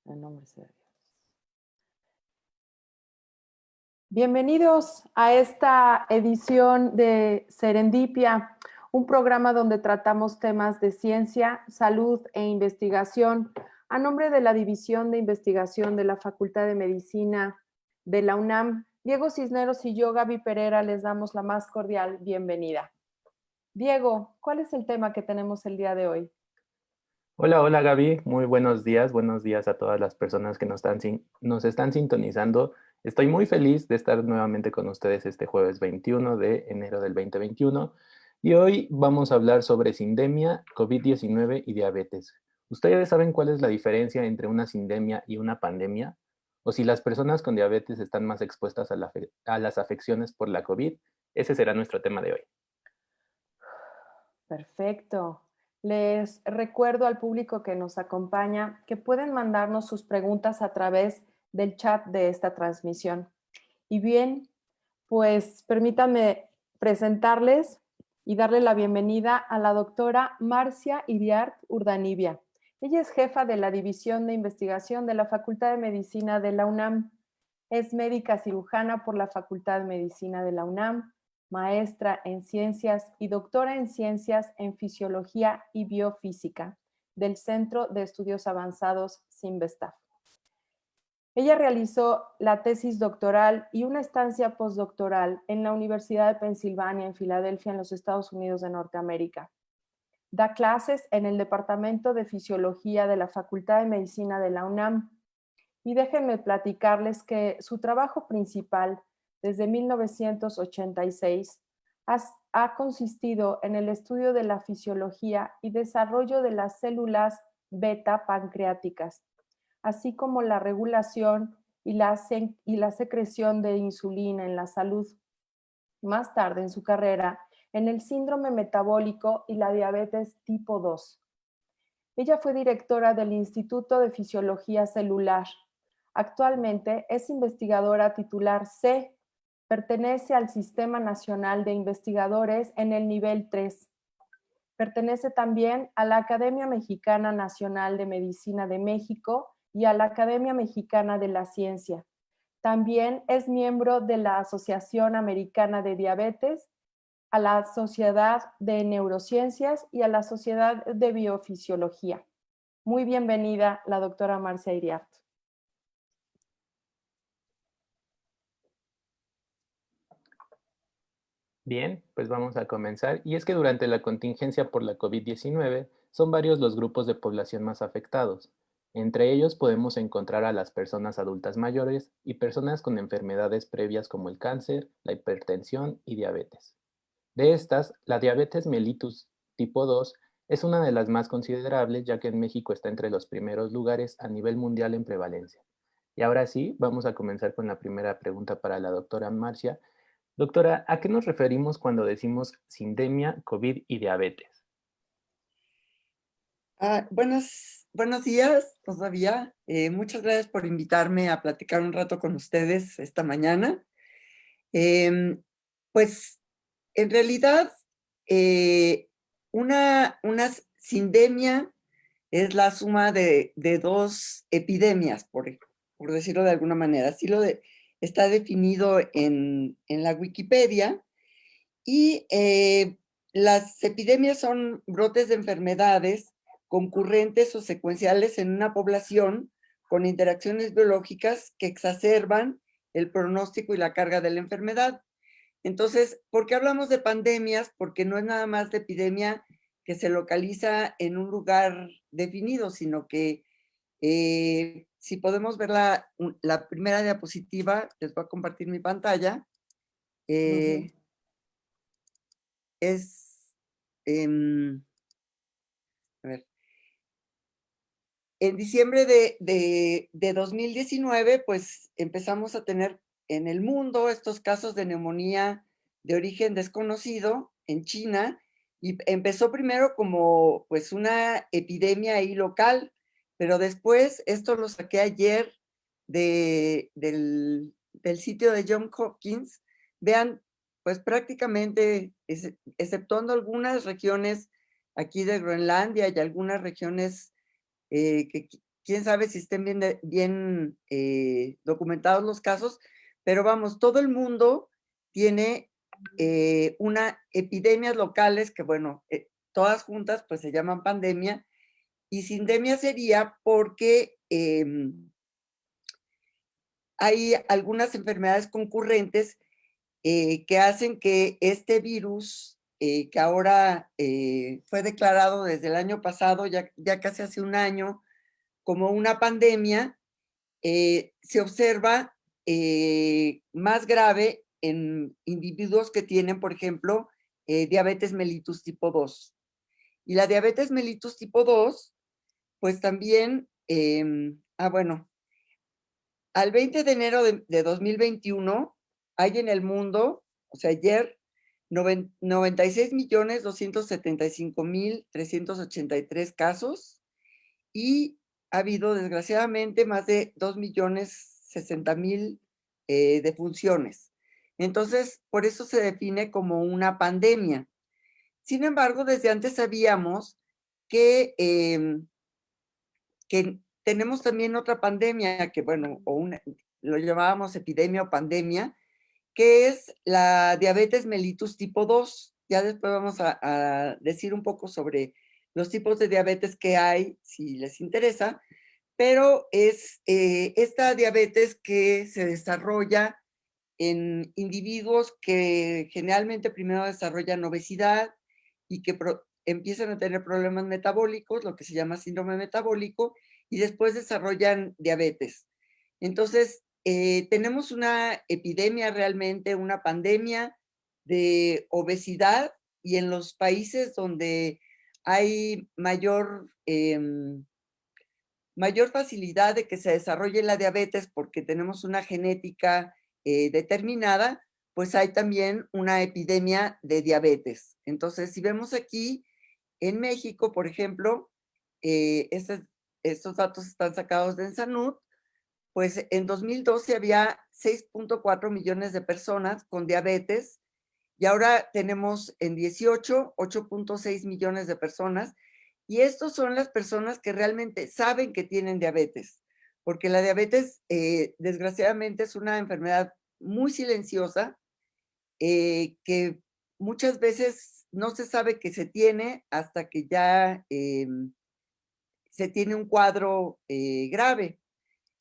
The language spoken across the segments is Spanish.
En nombre sea de Dios. Bienvenidos a esta edición de Serendipia, un programa donde tratamos temas de ciencia, salud e investigación a nombre de la División de Investigación de la Facultad de Medicina de la UNAM. Diego Cisneros y yo, Gaby Pereira, les damos la más cordial bienvenida. Diego, ¿cuál es el tema que tenemos el día de hoy? Hola Gaby, muy buenos días a todas las personas que nos están sintonizando. Estoy muy feliz de estar nuevamente con ustedes este jueves 21 de enero del 2021 y hoy vamos a hablar sobre sindemia, COVID-19 y diabetes. ¿Ustedes saben cuál es la diferencia entre una sindemia y una pandemia? ¿O si las personas con diabetes están más expuestas a las afecciones por la COVID? Ese será nuestro tema de hoy. Perfecto. Les recuerdo al público que nos acompaña que pueden mandarnos sus preguntas a través del chat de esta transmisión. Y bien, pues permítanme presentarles y darle la bienvenida a la doctora Marcia Iriart Urdanibia. Ella es jefa de la División de Investigación de la Facultad de Medicina de la UNAM. Es médica cirujana por la Facultad de Medicina de la UNAM, maestra en ciencias y doctora en ciencias en fisiología y biofísica del Centro de Estudios Avanzados CIMBESTAF. Ella realizó la tesis doctoral y una estancia postdoctoral en la Universidad de Pensilvania en Filadelfia, en los Estados Unidos de Norteamérica. Da clases en el Departamento de Fisiología de la Facultad de Medicina de la UNAM. Y déjenme platicarles que su trabajo principal desde 1986 ha consistido en el estudio de la fisiología y desarrollo de las células beta pancreáticas, así como la regulación y la secreción de insulina en la salud. Más tarde en su carrera, en el síndrome metabólico y la diabetes tipo 2. Ella fue directora del Instituto de Fisiología Celular. Actualmente es investigadora titular C. Pertenece al Sistema Nacional de Investigadores en el nivel 3. Pertenece también a la Academia Mexicana Nacional de Medicina de México y a la Academia Mexicana de la Ciencia. También es miembro de la Asociación Americana de Diabetes, a la Sociedad de Neurociencias y a la Sociedad de Biofisiología. Muy bienvenida, la doctora Marcia Iriart. Bien, pues vamos a comenzar. Y es que durante la contingencia por la COVID-19 son varios los grupos de población más afectados. Entre ellos podemos encontrar a las personas adultas mayores y personas con enfermedades previas como el cáncer, la hipertensión y diabetes. De estas, la diabetes mellitus tipo 2 es una de las más considerables, ya que en México está entre los primeros lugares a nivel mundial en prevalencia. Y ahora sí, vamos a comenzar con la primera pregunta para la doctora Marcia. Doctora, ¿a qué nos referimos cuando decimos sindemia, COVID y diabetes? Buenos días todavía. Muchas gracias por invitarme a platicar un rato con ustedes esta mañana. Em, pues en realidad una sindemia es la suma de dos epidemias, por decirlo de alguna manera. Está definido en la Wikipedia. Y las epidemias son brotes de enfermedades concurrentes o secuenciales en una población con interacciones biológicas que exacerban el pronóstico y la carga de la enfermedad. Entonces, ¿por qué hablamos de pandemias? Porque no es nada más de epidemia que se localiza en un lugar definido, sino que si podemos ver la primera diapositiva, les voy a compartir mi pantalla. Es, a ver, en diciembre de 2019, pues empezamos a tener en el mundo estos casos de neumonía de origen desconocido en China, y empezó primero como pues una epidemia ahí local, pero después, esto lo saqué ayer del sitio de Johns Hopkins. Vean, pues prácticamente, exceptuando algunas regiones aquí de Groenlandia y algunas regiones quién sabe si estén bien documentados los casos, pero vamos, todo el mundo tiene una epidemias locales que, bueno, todas juntas pues se llaman pandemia, y sindemia sería porque hay algunas enfermedades concurrentes que hacen que este virus, que ahora fue declarado desde el año pasado, ya casi hace un año, como una pandemia, se observa más grave en individuos que tienen, por ejemplo, diabetes mellitus tipo 2. Y la diabetes mellitus tipo 2, pues también, bueno, al 20 de enero de 2021 hay en el mundo, o sea, ayer, 96.275.383 casos, y ha habido desgraciadamente más de 2.060.000 defunciones. Entonces, por eso se define como una pandemia. Sin embargo, desde antes sabíamos que, que tenemos también otra pandemia, que bueno, lo llamábamos epidemia o pandemia, que es la diabetes mellitus tipo 2. Ya después vamos a decir un poco sobre los tipos de diabetes que hay, si les interesa, pero es esta diabetes que se desarrolla en individuos que generalmente primero desarrollan obesidad y que empiezan a tener problemas metabólicos, lo que se llama síndrome metabólico, y después desarrollan diabetes. Entonces, tenemos una epidemia realmente, una pandemia de obesidad, y en los países donde hay mayor facilidad de que se desarrolle la diabetes porque tenemos una genética determinada, pues hay también una epidemia de diabetes. Entonces, si vemos aquí en México, por ejemplo, estos datos están sacados de Ensanud, pues en 2012 había 6.4 millones de personas con diabetes, y ahora tenemos en 18, 8.6 millones de personas, y estos son las personas que realmente saben que tienen diabetes, porque la diabetes, desgraciadamente, es una enfermedad muy silenciosa, que muchas veces no se sabe que se tiene hasta que ya se tiene un cuadro grave.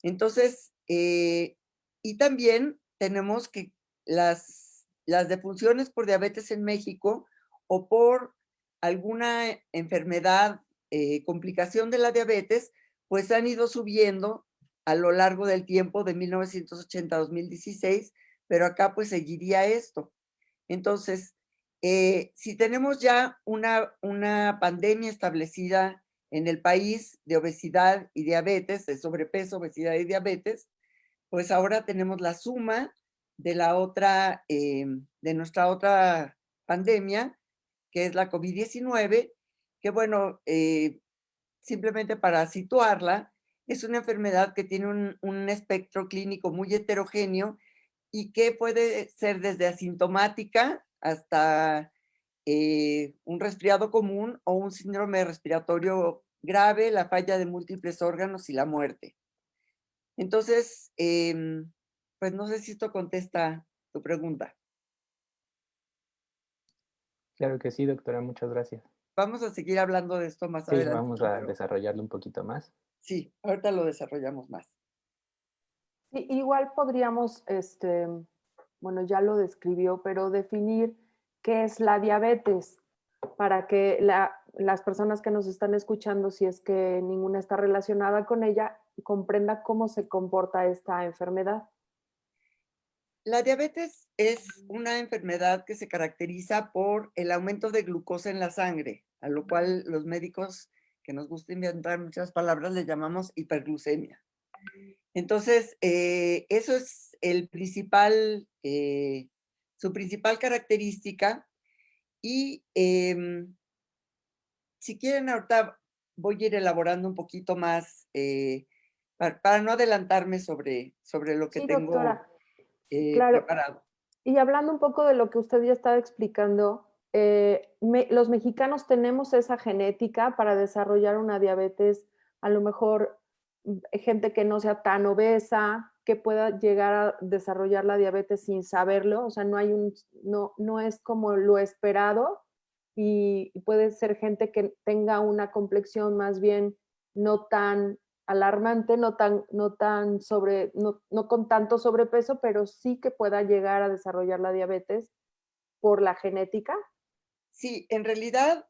Entonces, y también tenemos que las defunciones por diabetes en México o por alguna enfermedad, complicación de la diabetes, pues han ido subiendo a lo largo del tiempo de 1980 a 2016, pero acá pues seguiría esto. Entonces, si tenemos ya una pandemia establecida en el país de obesidad y diabetes, de sobrepeso, obesidad y diabetes, pues ahora tenemos la suma de de nuestra otra pandemia, que es la COVID-19, que bueno, simplemente para situarla, es una enfermedad que tiene un espectro clínico muy heterogéneo y que puede ser desde asintomática hasta un resfriado común o un síndrome respiratorio grave, la falla de múltiples órganos y la muerte. Entonces, pues no sé si esto contesta tu pregunta. Claro que sí, doctora, muchas gracias. Vamos a seguir hablando de esto más Sí, adelante. vamos a desarrollarlo un poquito más. Sí, ahorita lo desarrollamos más. Sí, igual podríamos, bueno, ya lo describió, pero definir qué es la diabetes para que las personas que nos están escuchando, si es que ninguna está relacionada con ella, comprenda cómo se comporta esta enfermedad. La diabetes es una enfermedad que se caracteriza por el aumento de glucosa en la sangre, a lo cual los médicos, que nos gusta inventar muchas palabras, le llamamos hiperglucemia. Entonces, eso es su principal característica. Y si quieren, ahorita voy a ir elaborando un poquito más para no adelantarme sobre lo que Sí, tengo doctora, claro. preparado. Y hablando un poco de lo que usted ya estaba explicando, los mexicanos tenemos esa genética para desarrollar una diabetes a lo mejor gente que no sea tan obesa, que pueda llegar a desarrollar la diabetes sin saberlo, o sea, no es como lo esperado y puede ser gente que tenga una complexión más bien no tan alarmante, no con tanto sobrepeso, pero sí que pueda llegar a desarrollar la diabetes por la genética. Sí, en realidad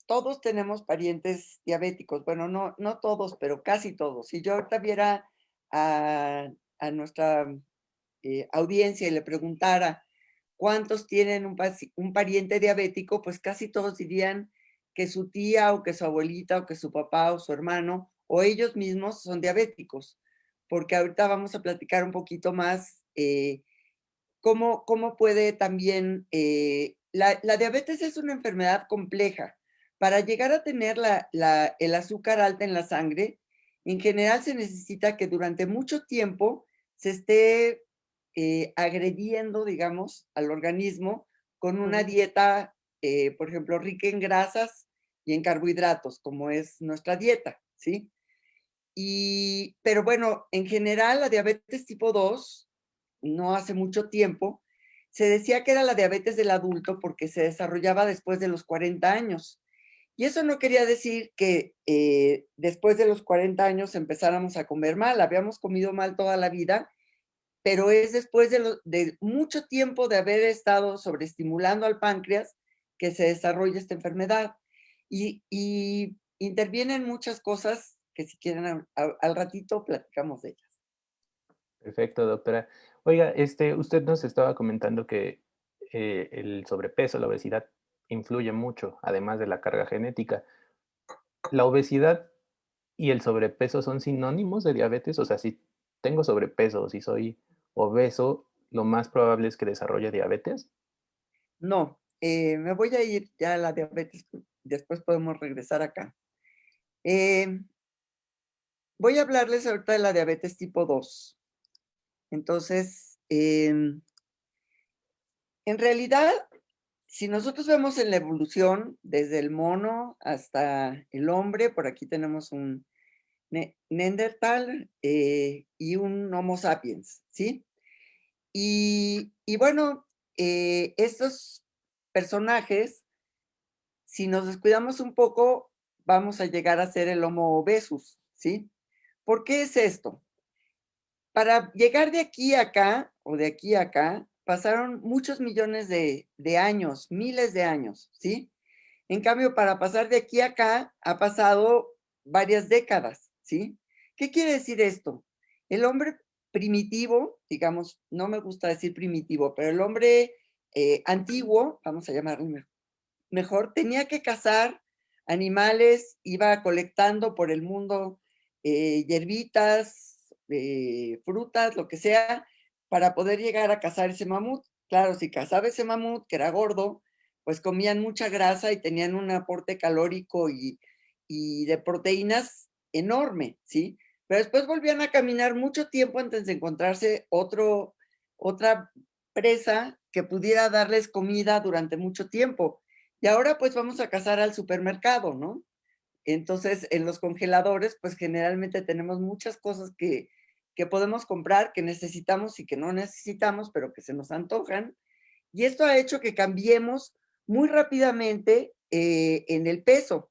todos tenemos parientes diabéticos. Bueno, no todos, pero casi todos. Si yo ahorita viera a, a nuestra audiencia y le preguntara cuántos tienen un pariente diabético, pues casi todos dirían que su tía o que su abuelita o que su papá o su hermano o ellos mismos son diabéticos. Porque ahorita vamos a platicar un poquito más cómo puede también, la diabetes es una enfermedad compleja. Para llegar a tener el azúcar alta en la sangre, en general se necesita que durante mucho tiempo se esté agrediendo, digamos, al organismo con una dieta, por ejemplo, rica en grasas y en carbohidratos, como es nuestra dieta, ¿sí? Pero bueno, en general la diabetes tipo 2 no hace mucho tiempo, se decía que era la diabetes del adulto porque se desarrollaba después de los 40 años. Y eso no quería decir que después de los 40 años empezáramos a comer mal, habíamos comido mal toda la vida, pero es después de mucho tiempo de haber estado sobreestimulando al páncreas que se desarrolla esta enfermedad. Y intervienen muchas cosas que si quieren al ratito platicamos de ellas. Perfecto, doctora. Oiga, usted nos estaba comentando que el sobrepeso, la obesidad, influye mucho, además de la carga genética. ¿La obesidad y el sobrepeso son sinónimos de diabetes? O sea, si tengo sobrepeso o si soy obeso, lo más probable es que desarrolle diabetes. No, me voy a ir ya a la diabetes, después podemos regresar acá. Eh, Voy a hablarles ahorita de la diabetes tipo 2. Entonces, en realidad, si nosotros vemos en la evolución, desde el mono hasta el hombre, por aquí tenemos un Neandertal y un Homo sapiens, ¿sí? Y bueno, estos personajes, si nos descuidamos un poco, vamos a llegar a ser el Homo obesus, ¿sí? ¿Por qué es esto? Para llegar de aquí a acá, o de aquí a acá, pasaron muchos millones de años, miles de años, ¿sí? En cambio, para pasar de aquí a acá, ha pasado varias décadas, ¿sí? ¿Qué quiere decir esto? El hombre primitivo, digamos, no me gusta decir primitivo, pero el hombre antiguo, vamos a llamarlo mejor, tenía que cazar animales, iba colectando por el mundo hierbitas, frutas, lo que sea, para poder llegar a cazar ese mamut. Claro, si cazaba ese mamut, que era gordo, pues comían mucha grasa y tenían un aporte calórico y de proteínas enorme, ¿sí? Pero después volvían a caminar mucho tiempo antes de encontrarse otra presa que pudiera darles comida durante mucho tiempo. Y ahora pues vamos a cazar al supermercado, ¿no? Entonces, en los congeladores, pues generalmente tenemos muchas cosas que podemos comprar, que necesitamos y que no necesitamos, pero que se nos antojan. Y esto ha hecho que cambiemos muy rápidamente en el peso.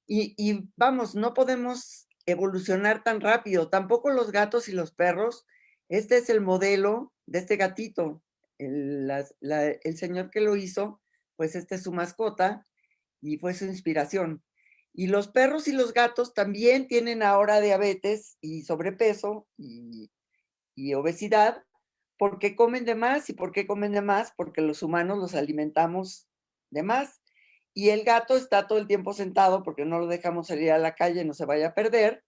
Y vamos, no podemos evolucionar tan rápido. Tampoco los gatos y los perros. Este es el modelo de este gatito. El señor que lo hizo, pues esta es su mascota y fue su inspiración. Y los perros y los gatos también tienen ahora diabetes y sobrepeso y obesidad porque comen de más. ¿Y por qué comen de más? Porque los humanos los alimentamos de más. Y el gato está todo el tiempo sentado porque no lo dejamos salir a la calle, no se vaya a perder.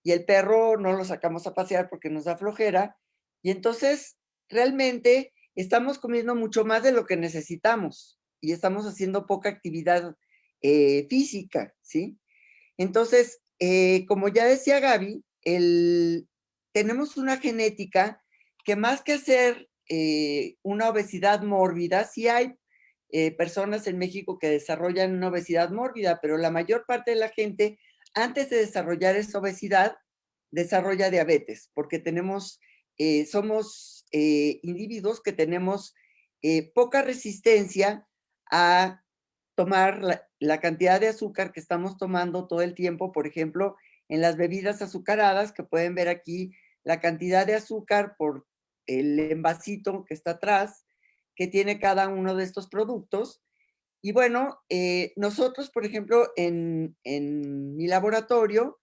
Y el perro no lo sacamos a pasear porque nos da flojera. Y entonces, realmente, estamos comiendo mucho más de lo que necesitamos y estamos haciendo poca actividad física, ¿sí? Entonces, como ya decía Gaby, tenemos una genética que más que hacer una obesidad mórbida, sí hay personas en México que desarrollan una obesidad mórbida, pero la mayor parte de la gente antes de desarrollar esa obesidad, desarrolla diabetes, porque somos individuos que tenemos poca resistencia a tomar la cantidad de azúcar que estamos tomando todo el tiempo. Por ejemplo, en las bebidas azucaradas, que pueden ver aquí la cantidad de azúcar por el envasito que está atrás, que tiene cada uno de estos productos. Y bueno, nosotros, por ejemplo, en mi laboratorio,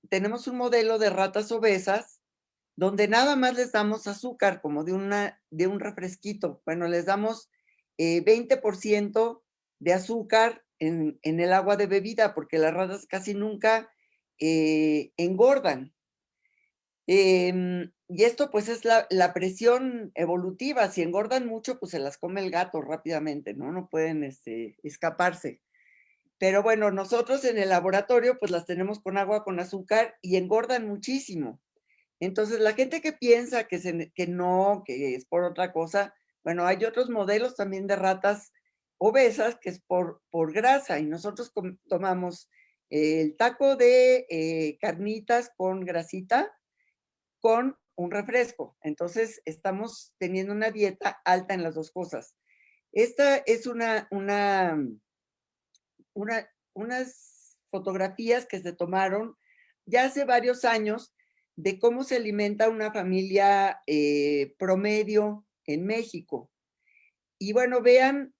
tenemos un modelo de ratas obesas donde nada más les damos azúcar, como de un refresquito. Bueno, les damos 20% de azúcar en el agua de bebida, porque las ratas casi nunca engordan. Y esto pues es la presión evolutiva. Si engordan mucho, pues se las come el gato rápidamente, ¿no? No pueden escaparse. Pero bueno, nosotros en el laboratorio pues las tenemos con agua con azúcar y engordan muchísimo. Entonces la gente que piensa que no, que es por otra cosa, bueno, hay otros modelos también de ratas obesas que es por grasa, y nosotros tomamos el taco de carnitas con grasita con un refresco. Entonces, estamos teniendo una dieta alta en las dos cosas. Esta es unas fotografías que se tomaron ya hace varios años de cómo se alimenta una familia promedio en México. Y bueno, vean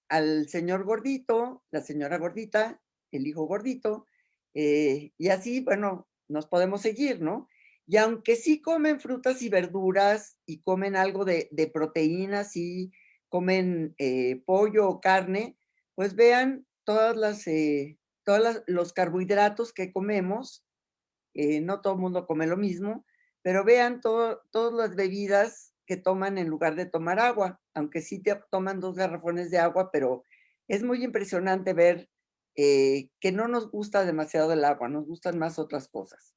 al señor gordito, la señora gordita, el hijo gordito, y así, bueno, nos podemos seguir, ¿no? Y aunque sí comen frutas y verduras y comen algo de proteínas y comen pollo o carne, pues vean todos los carbohidratos que comemos. No todo el mundo come lo mismo, pero vean todas las bebidas que toman en lugar de tomar agua, aunque sí toman 2 garrafones de agua, pero es muy impresionante ver que no nos gusta demasiado el agua, nos gustan más otras cosas.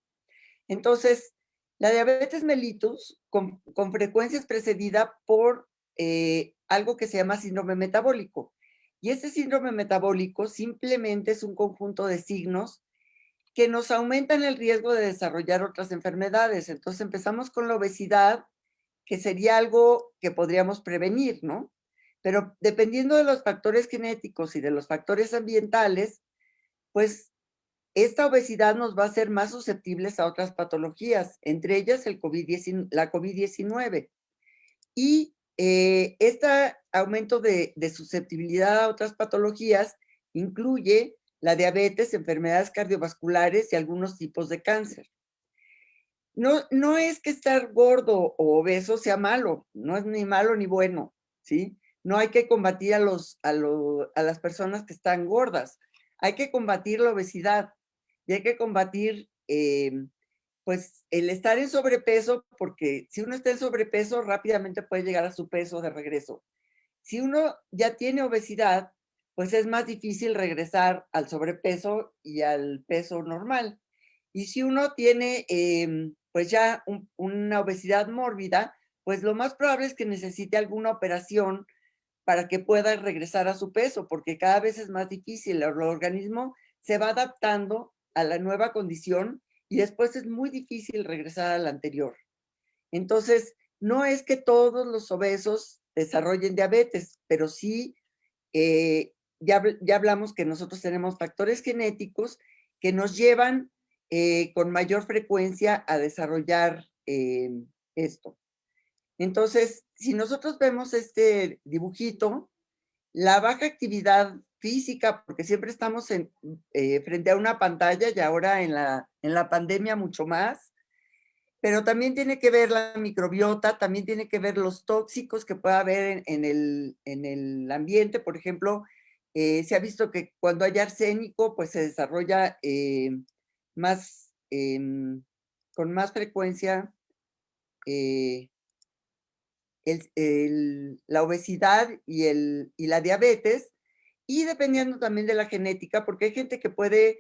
Entonces, la diabetes mellitus con frecuencia es precedida por algo que se llama síndrome metabólico. Y este síndrome metabólico simplemente es un conjunto de signos que nos aumentan el riesgo de desarrollar otras enfermedades. Entonces empezamos con la obesidad, que sería algo que podríamos prevenir, ¿no? Pero dependiendo de los factores genéticos y de los factores ambientales, pues esta obesidad nos va a hacer más susceptibles a otras patologías, entre ellas la COVID-19. Y este aumento de susceptibilidad a otras patologías incluye la diabetes, enfermedades cardiovasculares y algunos tipos de cáncer. No es que estar gordo o obeso sea malo, no es ni malo ni bueno, ¿sí? No hay que combatir a las personas que están gordas, hay que combatir la obesidad y hay que combatir pues el estar en sobrepeso, porque si uno está en sobrepeso rápidamente puede llegar a su peso de regreso. Si uno ya tiene obesidad, pues es más difícil regresar al sobrepeso y al peso normal. Y si uno tiene pues ya una obesidad mórbida, pues lo más probable es que necesite alguna operación para que pueda regresar a su peso, porque cada vez es más difícil. El organismo se va adaptando a la nueva condición y después es muy difícil regresar a la anterior. Entonces, no es que todos los obesos desarrollen diabetes, pero sí, ya hablamos que nosotros tenemos factores genéticos que nos llevan con mayor frecuencia a desarrollar esto. Entonces, si nosotros vemos este dibujito, la baja actividad física, porque siempre estamos frente a una pantalla y ahora en la pandemia mucho más, pero también tiene que ver la microbiota, también tiene que ver los tóxicos que pueda haber en el ambiente. Por ejemplo, se ha visto que cuando hay arsénico, pues se desarrolla más, con más frecuencia la obesidad y la diabetes, y dependiendo también de la genética, porque hay gente que puede,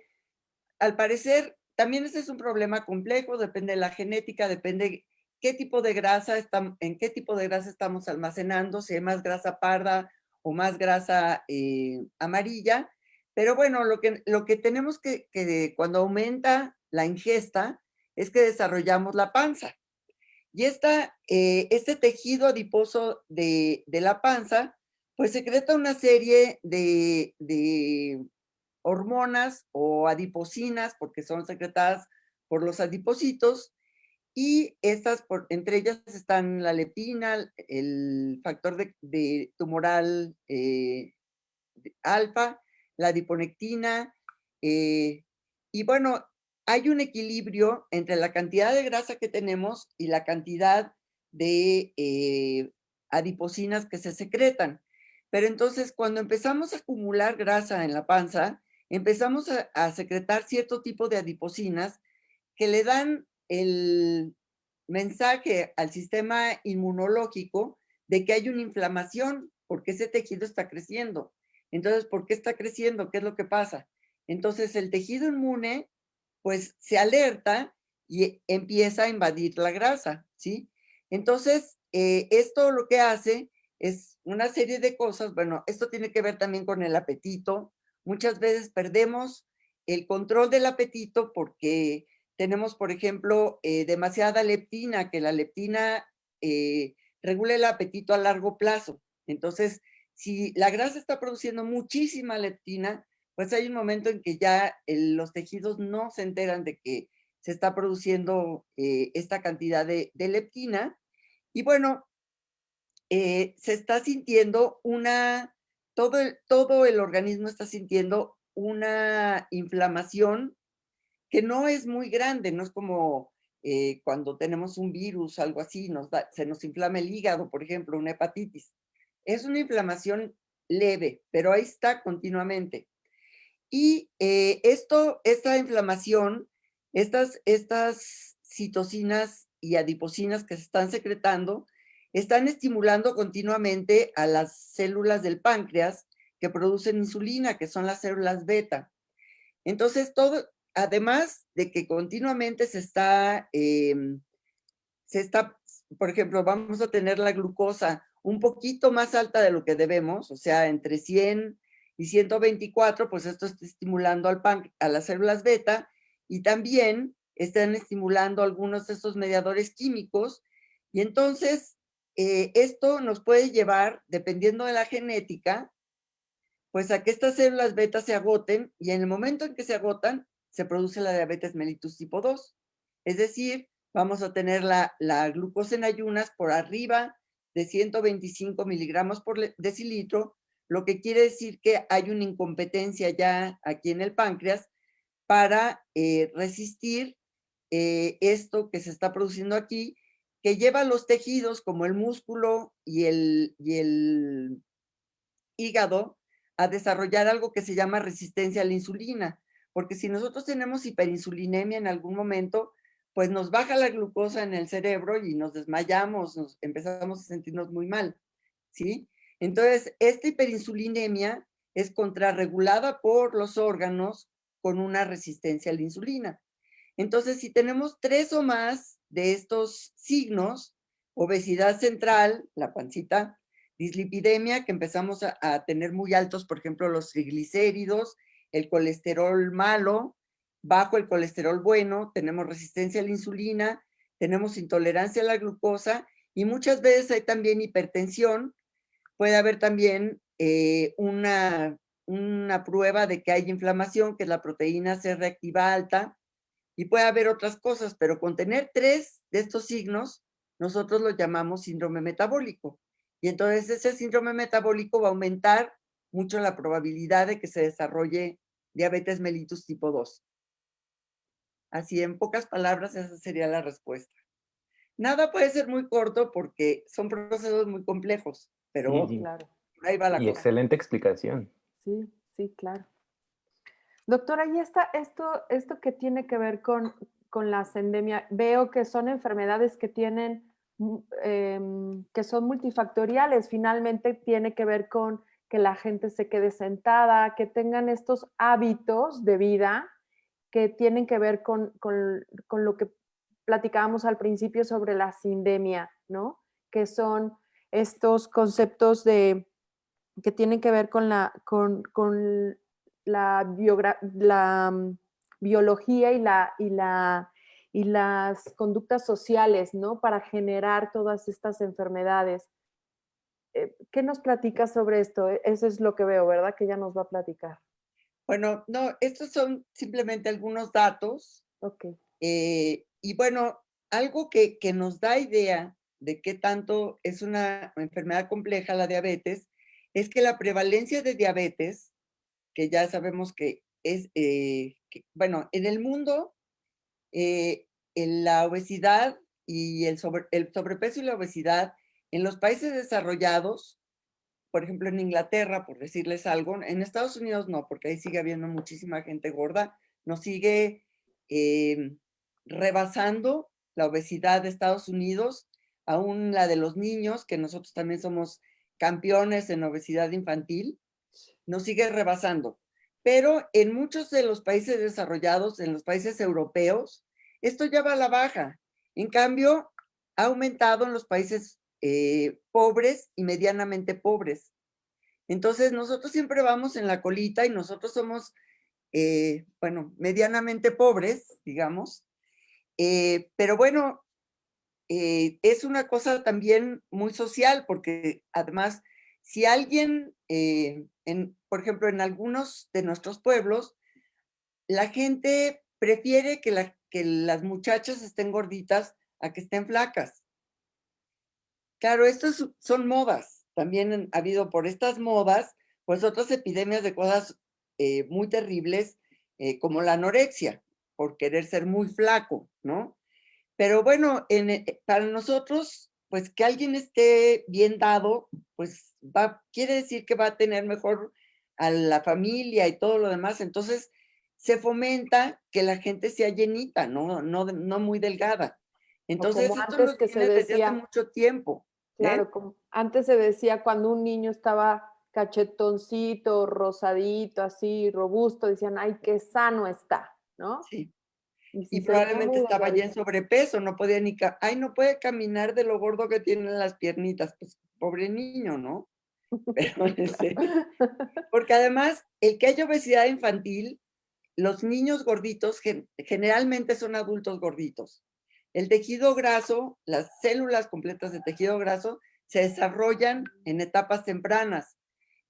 al parecer, también ese es un problema complejo, depende de la genética, depende qué tipo de grasa en qué tipo de grasa estamos almacenando, si hay más grasa parda o más grasa amarilla, Pero bueno, lo que tenemos que cuando aumenta la ingesta es que desarrollamos la panza. Y este tejido adiposo de la panza, pues secreta una serie de hormonas o adipocinas, porque son secretadas por los adipocitos, y entre ellas están la leptina, el factor de tumoral alfa, la adiponectina, y bueno, hay un equilibrio entre la cantidad de grasa que tenemos y la cantidad de adipocinas que se secretan. Pero entonces, cuando empezamos a acumular grasa en la panza, empezamos a secretar cierto tipo de adipocinas que le dan el mensaje al sistema inmunológico de que hay una inflamación porque ese tejido está creciendo. Entonces, ¿por qué está creciendo? ¿Qué es lo que pasa? Entonces, el tejido inmune, pues, se alerta y empieza a invadir la grasa, ¿sí? Entonces, esto lo que hace es una serie de cosas. Bueno, esto tiene que ver también con el apetito. Muchas veces perdemos el control del apetito porque tenemos, por ejemplo, demasiada leptina, que la leptina regula el apetito a largo plazo. Entonces, si la grasa está produciendo muchísima leptina, pues hay un momento en que ya los tejidos no se enteran de que se está produciendo esta cantidad de leptina. Y bueno, se está sintiendo todo el organismo está sintiendo una inflamación que no es muy grande, no es como cuando tenemos un virus, algo así, se nos inflama el hígado, por ejemplo, una hepatitis. Es una inflamación leve, pero ahí está continuamente. Y esta inflamación, estas citocinas y adipocinas que se están secretando, están estimulando continuamente a las células del páncreas que producen insulina, que son las células beta. Entonces, además de que continuamente por ejemplo, vamos a tener la glucosa un poquito más alta de lo que debemos, o sea, entre 100 y 124, pues esto está estimulando a las células beta, y también están estimulando algunos de estos mediadores químicos, y entonces esto nos puede llevar, dependiendo de la genética, pues a que estas células beta se agoten, y en el momento en que se agotan, se produce la diabetes mellitus tipo 2. Es decir, vamos a tener la glucosa en ayunas por arriba de 125 miligramos por decilitro, lo que quiere decir que hay una incompetencia ya aquí en el páncreas para resistir esto que se está produciendo aquí, que lleva a los tejidos como el músculo y el hígado a desarrollar algo que se llama resistencia a la insulina, porque si nosotros tenemos hiperinsulinemia en algún momento, pues nos baja la glucosa en el cerebro y nos desmayamos, empezamos a sentirnos muy mal, ¿sí? Entonces, esta hiperinsulinemia es contrarregulada por los órganos con una resistencia a la insulina. Entonces, si tenemos 3 o más de estos signos, obesidad central, la pancita, dislipidemia, que empezamos a tener muy altos, por ejemplo, los triglicéridos, el colesterol malo, bajo el colesterol bueno, tenemos resistencia a la insulina, tenemos intolerancia a la glucosa, y muchas veces hay también hipertensión. Puede haber también una prueba de que hay inflamación, que es la proteína C reactiva alta, y puede haber otras cosas, pero con tener 3 de estos signos, nosotros lo llamamos síndrome metabólico. Y entonces ese síndrome metabólico va a aumentar mucho la probabilidad de que se desarrolle diabetes mellitus tipo 2. Así, en pocas palabras, esa sería la respuesta. Nada puede ser muy corto porque son procesos muy complejos, pero Sí, Claro, por ahí va la y cosa. excelente explicación. sí, sí, claro. Doctora, y esto que tiene que ver con la sendemia, veo que son enfermedades que tienen, que son multifactoriales, finalmente tiene que ver con que la gente se quede sentada, que tengan estos hábitos de vida que tienen que ver con lo que platicábamos al principio sobre la sindemia, ¿no? Que son estos conceptos que tienen que ver con biología y las conductas sociales, ¿no? Para generar todas estas enfermedades. ¿Qué nos platicas sobre esto? Eso es lo que veo, ¿verdad? Que ella nos va a platicar. Bueno, no, estos son simplemente algunos datos. Ok. Y bueno, algo que nos da idea de qué tanto es una enfermedad compleja la diabetes, es que la prevalencia de diabetes, que ya sabemos que es, bueno, en el mundo, la obesidad y el sobrepeso y la obesidad en los países desarrollados, por ejemplo, en Inglaterra, por decirles algo, en Estados Unidos no, porque ahí sigue habiendo muchísima gente gorda, nos sigue eh, rebasando la obesidad de Estados Unidos, aún la de los niños, que nosotros también somos campeones en obesidad infantil, nos sigue rebasando. Pero en muchos de los países desarrollados, en los países europeos, esto ya va a la baja. En cambio, ha aumentado en los países pobres y medianamente pobres. Entonces, nosotros siempre vamos en la colita y nosotros somos, bueno, medianamente pobres, digamos. Pero bueno, es una cosa también muy social, porque además, si alguien, por ejemplo, en algunos de nuestros pueblos, la gente prefiere que las muchachas estén gorditas a que estén flacas. Claro, estas son modas. También ha habido por estas modas, pues otras epidemias de cosas muy terribles, como la anorexia, por querer ser muy flaco, ¿no? Pero bueno, para nosotros, pues que alguien esté bien dado, pues quiere decir que va a tener mejor a la familia y todo lo demás. Entonces, se fomenta que la gente sea llenita, no muy delgada. O Entonces, como esto antes nos que se viene desde hace decía, mucho tiempo. ¿Eh? claro, como antes se decía cuando un niño estaba cachetoncito, rosadito, así, robusto, decían, ay, qué sano está, ¿no? Sí. Y si Y se veía probablemente muy estaba ya en delgadito. sobrepeso, no podía ay, no puede caminar de lo gordo que tienen las piernitas. Pues, pobre niño, ¿no? Pero en serio. Porque además, el que haya obesidad infantil, los niños gorditos generalmente son adultos gorditos. El tejido graso, las células completas de tejido graso, se desarrollan en etapas tempranas.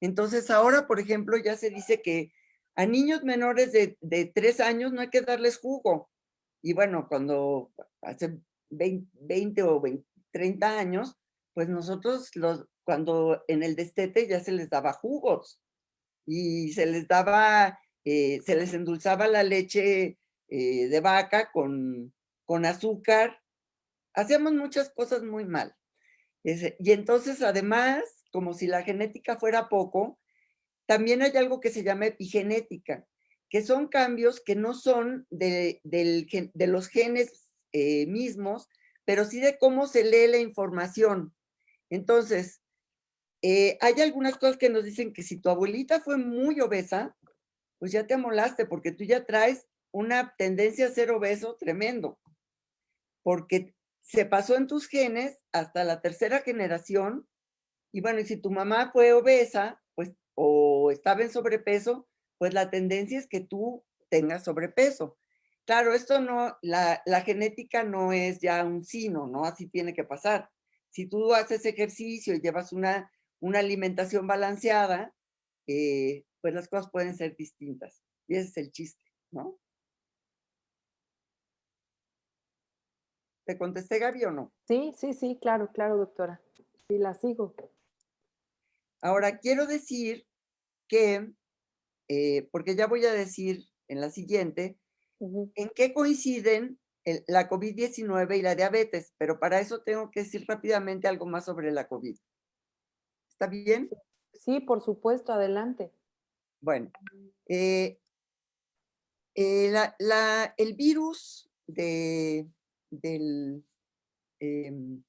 Entonces ahora, por ejemplo, ya se dice que a niños menores de 3 años no hay que darles jugo. Y bueno, cuando hace 20 o 20, 30 años, pues nosotros cuando en el destete ya se les daba jugos y se les daba, se les endulzaba la leche de vaca con azúcar. Hacíamos muchas cosas muy mal. Y entonces, además, como si la genética fuera poco, también hay algo que se llama epigenética, que son cambios que no son de los genes mismos, pero sí de cómo se lee la información. Entonces, hay algunas cosas que nos dicen que si tu abuelita fue muy obesa, pues ya te amolaste, porque tú ya traes una tendencia a ser obeso tremendo, porque se pasó en tus genes hasta la tercera generación. Y bueno, y si tu mamá fue obesa, pues, o estaba en sobrepeso, pues la tendencia es que tú tengas sobrepeso. Claro, esto no, la genética no es ya un sino, ¿no? Así tiene que pasar. Si tú haces ejercicio y llevas una alimentación balanceada, pues las cosas pueden ser distintas. Y ese es el chiste, ¿no? ¿Te contesté, Gaby, o no? Sí, sí, sí, claro, claro, doctora. Sí, la sigo. Ahora, quiero decir que, porque ya voy a decir en la siguiente, Ujú. ¿en qué coinciden la COVID-19 y la diabetes? Pero para eso tengo que decir rápidamente algo más sobre la COVID. ¿Está bien? Sí, por supuesto, adelante. Bueno, eh, el virus del, em,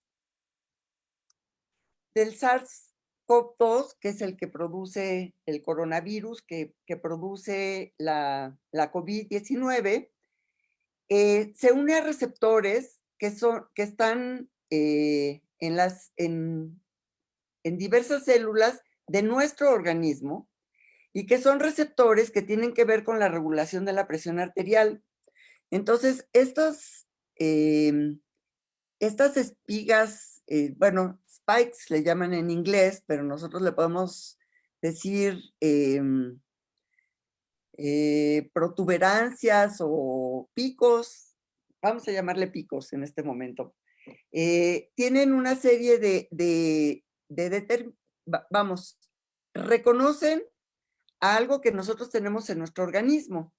del SARS-CoV-2, que es el que produce el coronavirus, que produce la COVID-19, se une a receptores que están en diversas células de nuestro organismo y que son receptores que tienen que ver con la regulación de la presión arterial. Entonces, estas espigas, bueno, spikes le llaman en inglés, pero nosotros le podemos decir protuberancias o picos, vamos a llamarle picos en este momento. Tienen una serie vamos, reconocen algo que nosotros tenemos en nuestro organismo,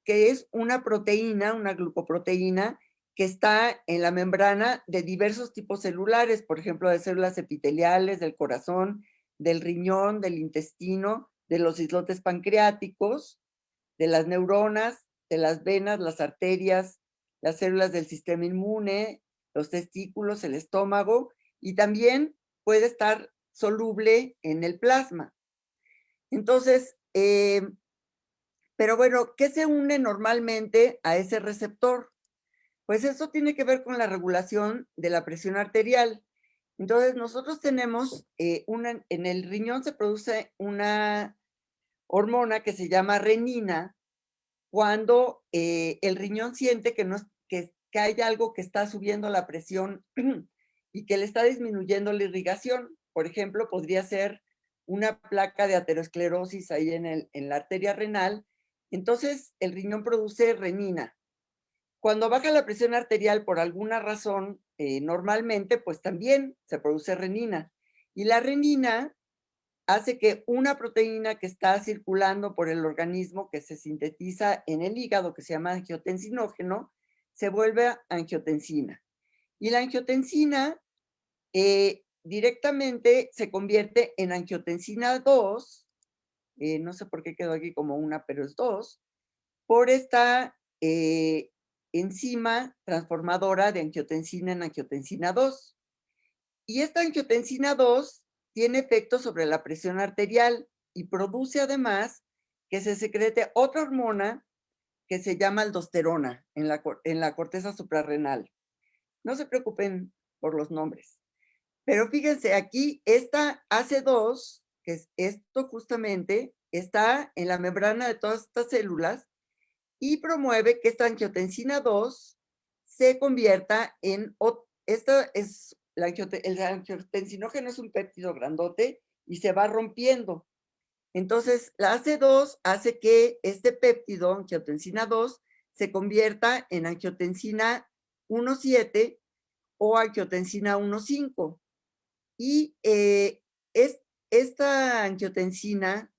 que es una proteína, una glucoproteína, que está en la membrana de diversos tipos celulares, por ejemplo, de células epiteliales, del corazón, del riñón, del intestino, de los islotes pancreáticos, de las neuronas, de las venas, las arterias, las células del sistema inmune, los testículos, el estómago, y también puede estar soluble en el plasma. Entonces, pero bueno, ¿qué se une normalmente a ese receptor? Pues eso tiene que ver con la regulación de la presión arterial. Entonces, nosotros tenemos en el riñón se produce una hormona que se llama renina cuando el riñón siente que hay algo que está subiendo la presión y que le está disminuyendo la irrigación. Por ejemplo, podría ser una placa de aterosclerosis ahí en la arteria renal. Entonces, el riñón produce renina. Cuando baja la presión arterial por alguna razón, normalmente, pues también se produce renina. Y la renina hace que una proteína que está circulando por el organismo, que se sintetiza en el hígado, que se llama angiotensinógeno, se vuelve angiotensina. Y la angiotensina directamente se convierte en angiotensina 2, no sé por qué quedó aquí como una, pero es 2, por esta enzima transformadora de angiotensina en angiotensina 2. Y esta angiotensina 2 tiene efectos sobre la presión arterial y produce además que se secrete otra hormona que se llama aldosterona en la corteza suprarrenal. No se preocupen por los nombres. Pero fíjense, aquí esta AC2, que es esto justamente, está en la membrana de todas estas células y promueve que esta angiotensina 2 se convierta en, esta es el angiotensinógeno es un péptido grandote y se va rompiendo. Entonces, la AC2 hace que este péptido, angiotensina 2, se convierta en angiotensina 1,7 o angiotensina 1,5. Y esta angiotensina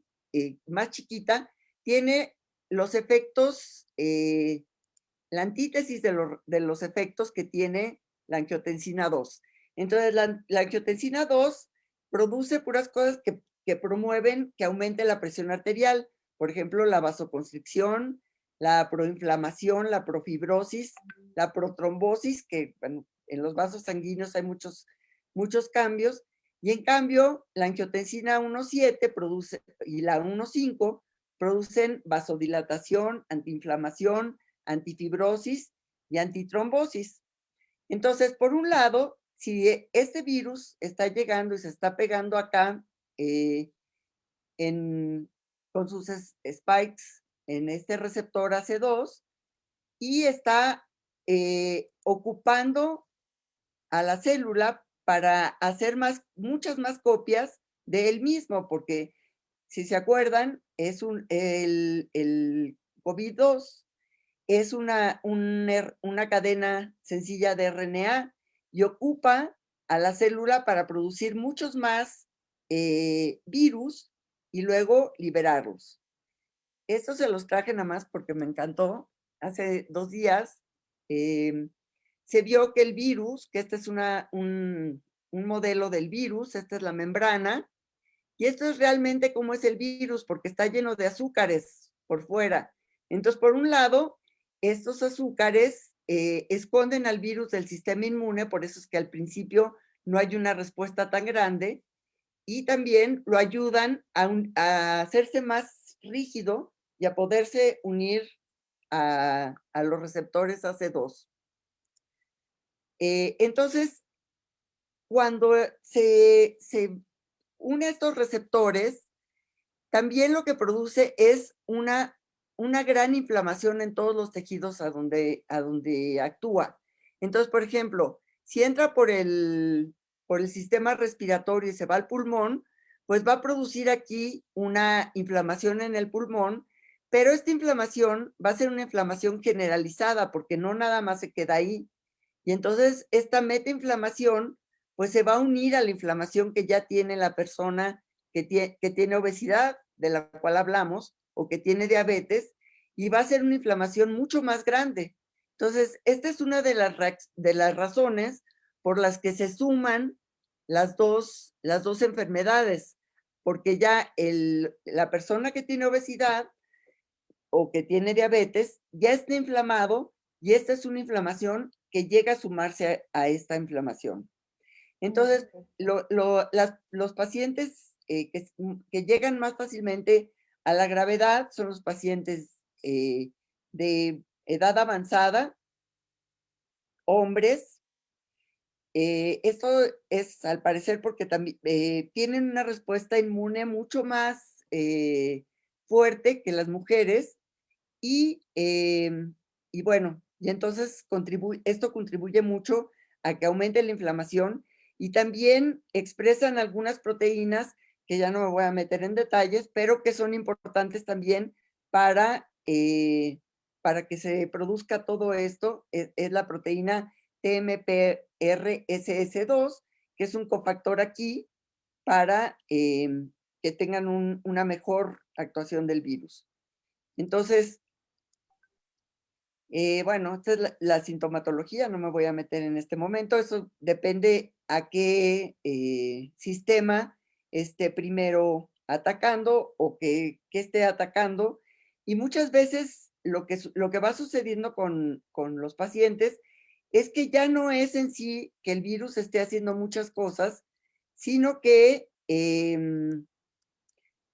más chiquita tiene los efectos, la antítesis de los efectos que tiene la angiotensina 2. Entonces, la angiotensina 2 produce puras cosas que promueven que aumente la presión arterial. Por ejemplo, la vasoconstricción, la proinflamación, la profibrosis, la protrombosis, que bueno, en los vasos sanguíneos hay muchos cambios. Y en cambio, la angiotensina 1,7 produce, y la 1,5 producen vasodilatación, antiinflamación, antifibrosis y antitrombosis. Entonces, por un lado, si este virus está llegando y se está pegando acá con sus spikes en este receptor AC2 y está ocupando a la célula para hacer muchas más copias de él mismo, porque si se acuerdan, el COVID-2 es una cadena sencilla de RNA y ocupa a la célula para producir muchos más virus y luego liberarlos. Esto se los traje nada más porque me encantó. Hace 2 días se vio que el virus, que este es un modelo del virus, esta es la membrana, y esto es realmente cómo es el virus, porque está lleno de azúcares por fuera. Entonces, por un lado, estos azúcares esconden al virus del sistema inmune, por eso es que al principio no hay una respuesta tan grande, y también lo ayudan a hacerse más rígido y a poderse unir a los receptores AC2. Entonces, cuando se une a estos receptores, también lo que produce es una gran inflamación en todos los tejidos a donde actúa. Entonces, por ejemplo, si entra por el sistema respiratorio y se va al pulmón, pues va a producir aquí una inflamación en el pulmón, pero esta inflamación va a ser una inflamación generalizada porque no nada más se queda ahí. Y entonces esta metainflamación pues se va a unir a la inflamación que ya tiene la persona que tiene obesidad, de la cual hablamos, o que tiene diabetes, y va a ser una inflamación mucho más grande. Entonces, esta es una de las razones por las que se suman las dos enfermedades, porque ya la persona que tiene obesidad o que tiene diabetes ya está inflamado y esta es una inflamación que llega a sumarse a esta inflamación. Entonces, los pacientes que llegan más fácilmente a la gravedad son los pacientes de edad avanzada, hombres. Esto es al parecer porque también tienen una respuesta inmune mucho más fuerte que las mujeres y bueno, y entonces esto contribuye mucho a que aumente la inflamación y también expresan algunas proteínas que ya no me voy a meter en detalles, pero que son importantes también para que se produzca todo esto. Es la proteína TMPRSS2, que es un cofactor aquí para que tengan una mejor actuación del virus. Entonces, bueno, esta es la sintomatología, no me voy a meter en este momento, eso depende a qué sistema esté primero atacando o que esté atacando. Y muchas veces lo que va sucediendo con los pacientes es que ya no es en sí que el virus esté haciendo muchas cosas, sino que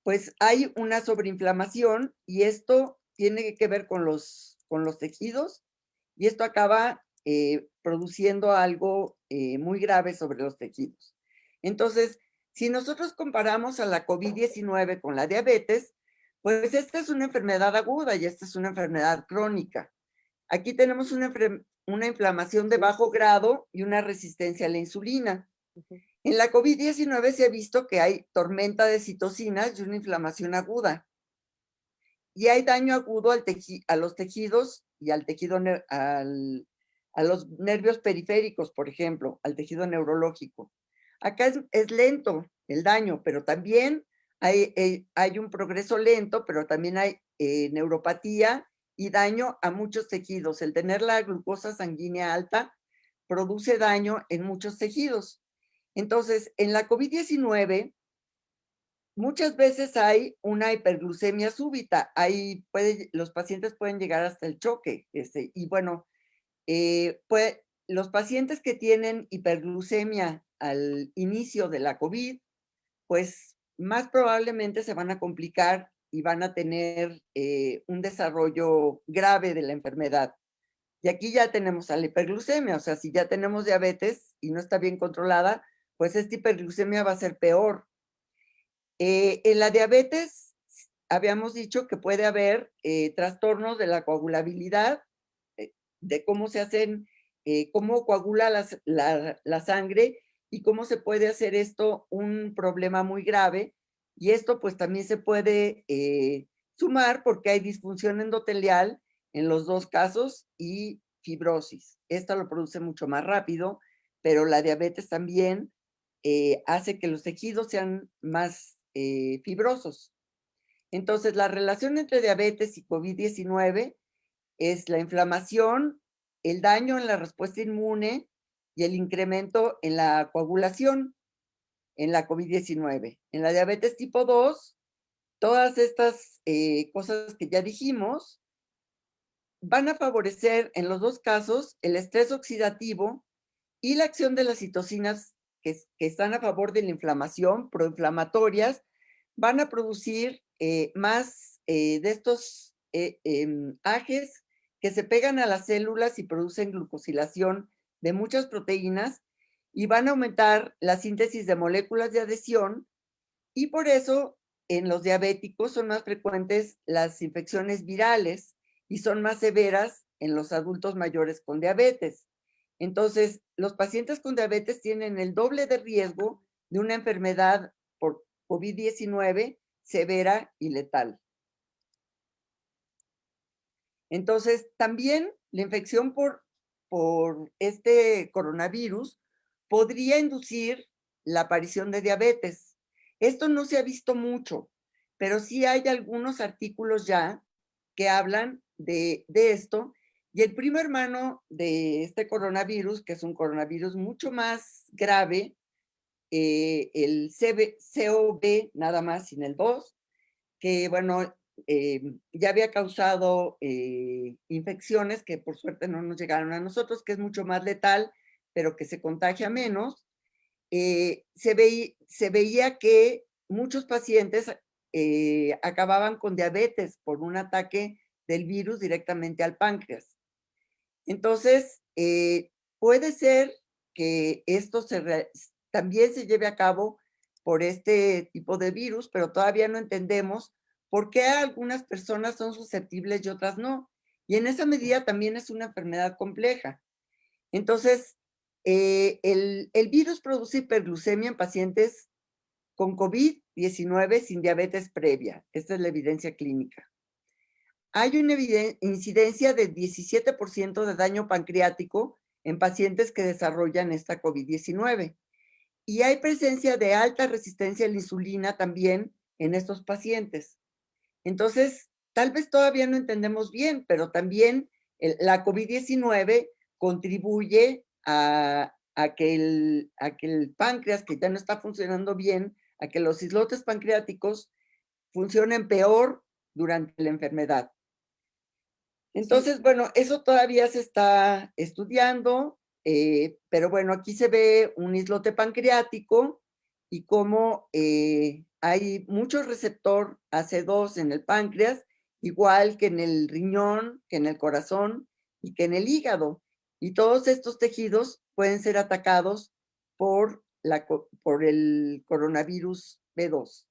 pues hay una sobreinflamación y esto tiene que ver con los tejidos y esto acaba produciendo algo muy grave sobre los tejidos. Entonces, si nosotros comparamos a la COVID-19 con la diabetes, pues esta es una enfermedad aguda y esta es una enfermedad crónica. Aquí tenemos una inflamación de bajo grado y una resistencia a la insulina. En la COVID-19 se ha visto que hay tormenta de citocinas y una inflamación aguda. Y hay daño agudo a los tejidos y a los nervios periféricos, por ejemplo, al tejido neurológico. Acá es lento el daño, pero también hay un progreso lento, pero también hay neuropatía y daño a muchos tejidos. El tener la glucosa sanguínea alta produce daño en muchos tejidos. Entonces, en la COVID-19, muchas veces hay una hiperglucemia súbita. Los pacientes pueden llegar hasta el choque. Y bueno, los pacientes que tienen hiperglucemia al inicio de la COVID, pues más probablemente se van a complicar y van a tener un desarrollo grave de la enfermedad. Y aquí ya tenemos a la hiperglucemia, o sea, si ya tenemos diabetes y no está bien controlada, pues esta hiperglucemia va a ser peor. En la diabetes habíamos dicho que puede haber trastornos de la coagulabilidad, de cómo se hacen, cómo coagula la sangre y cómo se puede hacer esto un problema muy grave. Y esto pues también se puede sumar porque hay disfunción endotelial en los dos casos y fibrosis. Esta lo produce mucho más rápido, pero la diabetes también hace que los tejidos sean más fibrosos. Entonces, la relación entre diabetes y COVID-19 es la inflamación, el daño en la respuesta inmune y el incremento en la coagulación en la COVID-19. En la diabetes tipo 2, todas estas cosas que ya dijimos van a favorecer en los dos casos el estrés oxidativo y la acción de las citocinas que están a favor de la inflamación, proinflamatorias, van a producir más de estos ajes que se pegan a las células y producen glucosilación de muchas proteínas y van a aumentar la síntesis de moléculas de adhesión y por eso en los diabéticos son más frecuentes las infecciones virales y son más severas en los adultos mayores con diabetes. Entonces, los pacientes con diabetes tienen el doble de riesgo de una enfermedad por COVID-19 severa y letal. Entonces, también la infección por este coronavirus podría inducir la aparición de diabetes. Esto no se ha visto mucho, pero sí hay algunos artículos ya que hablan de esto. Y el primo hermano de este coronavirus, que es un coronavirus mucho más grave, el CoV, nada más sin el 2, que bueno, ya había causado infecciones que por suerte no nos llegaron a nosotros, que es mucho más letal, pero que se contagia menos. Se veía que muchos pacientes acababan con diabetes por un ataque del virus directamente al páncreas. Entonces, puede ser que esto también se lleve a cabo por este tipo de virus, pero todavía no entendemos por qué algunas personas son susceptibles y otras no. Y en esa medida también es una enfermedad compleja. Entonces, el virus produce hiperglucemia en pacientes con COVID-19 sin diabetes previa. Esta es la evidencia clínica. Hay una incidencia de 17% de daño pancreático en pacientes que desarrollan esta COVID-19. Y hay presencia de alta resistencia a la insulina también en estos pacientes. Entonces, tal vez todavía no entendemos bien, pero también la COVID-19 contribuye a que el páncreas, que ya no está funcionando bien, a que los islotes pancreáticos funcionen peor durante la enfermedad. Entonces, bueno, eso todavía se está estudiando, pero bueno, aquí se ve un islote pancreático y cómo hay mucho receptor AC2 en el páncreas, igual que en el riñón, que en el corazón y que en el hígado. Y todos estos tejidos pueden ser atacados por el coronavirus B2.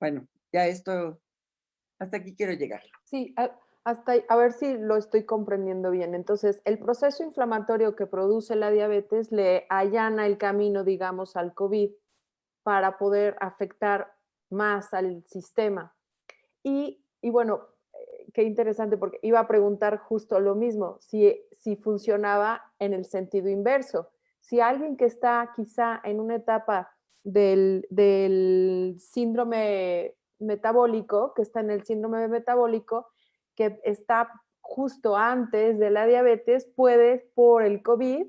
Bueno, ya esto, hasta aquí quiero llegar. Sí, hasta ahí, a ver si lo estoy comprendiendo bien. Entonces, el proceso inflamatorio que produce la diabetes le allana el camino, digamos, al COVID para poder afectar más al sistema. Y bueno, qué interesante, porque iba a preguntar justo lo mismo, si funcionaba en el sentido inverso. Si alguien que está quizá en una etapa del síndrome metabólico, que está en el síndrome metabólico, que está justo antes de la diabetes, puede, por el COVID,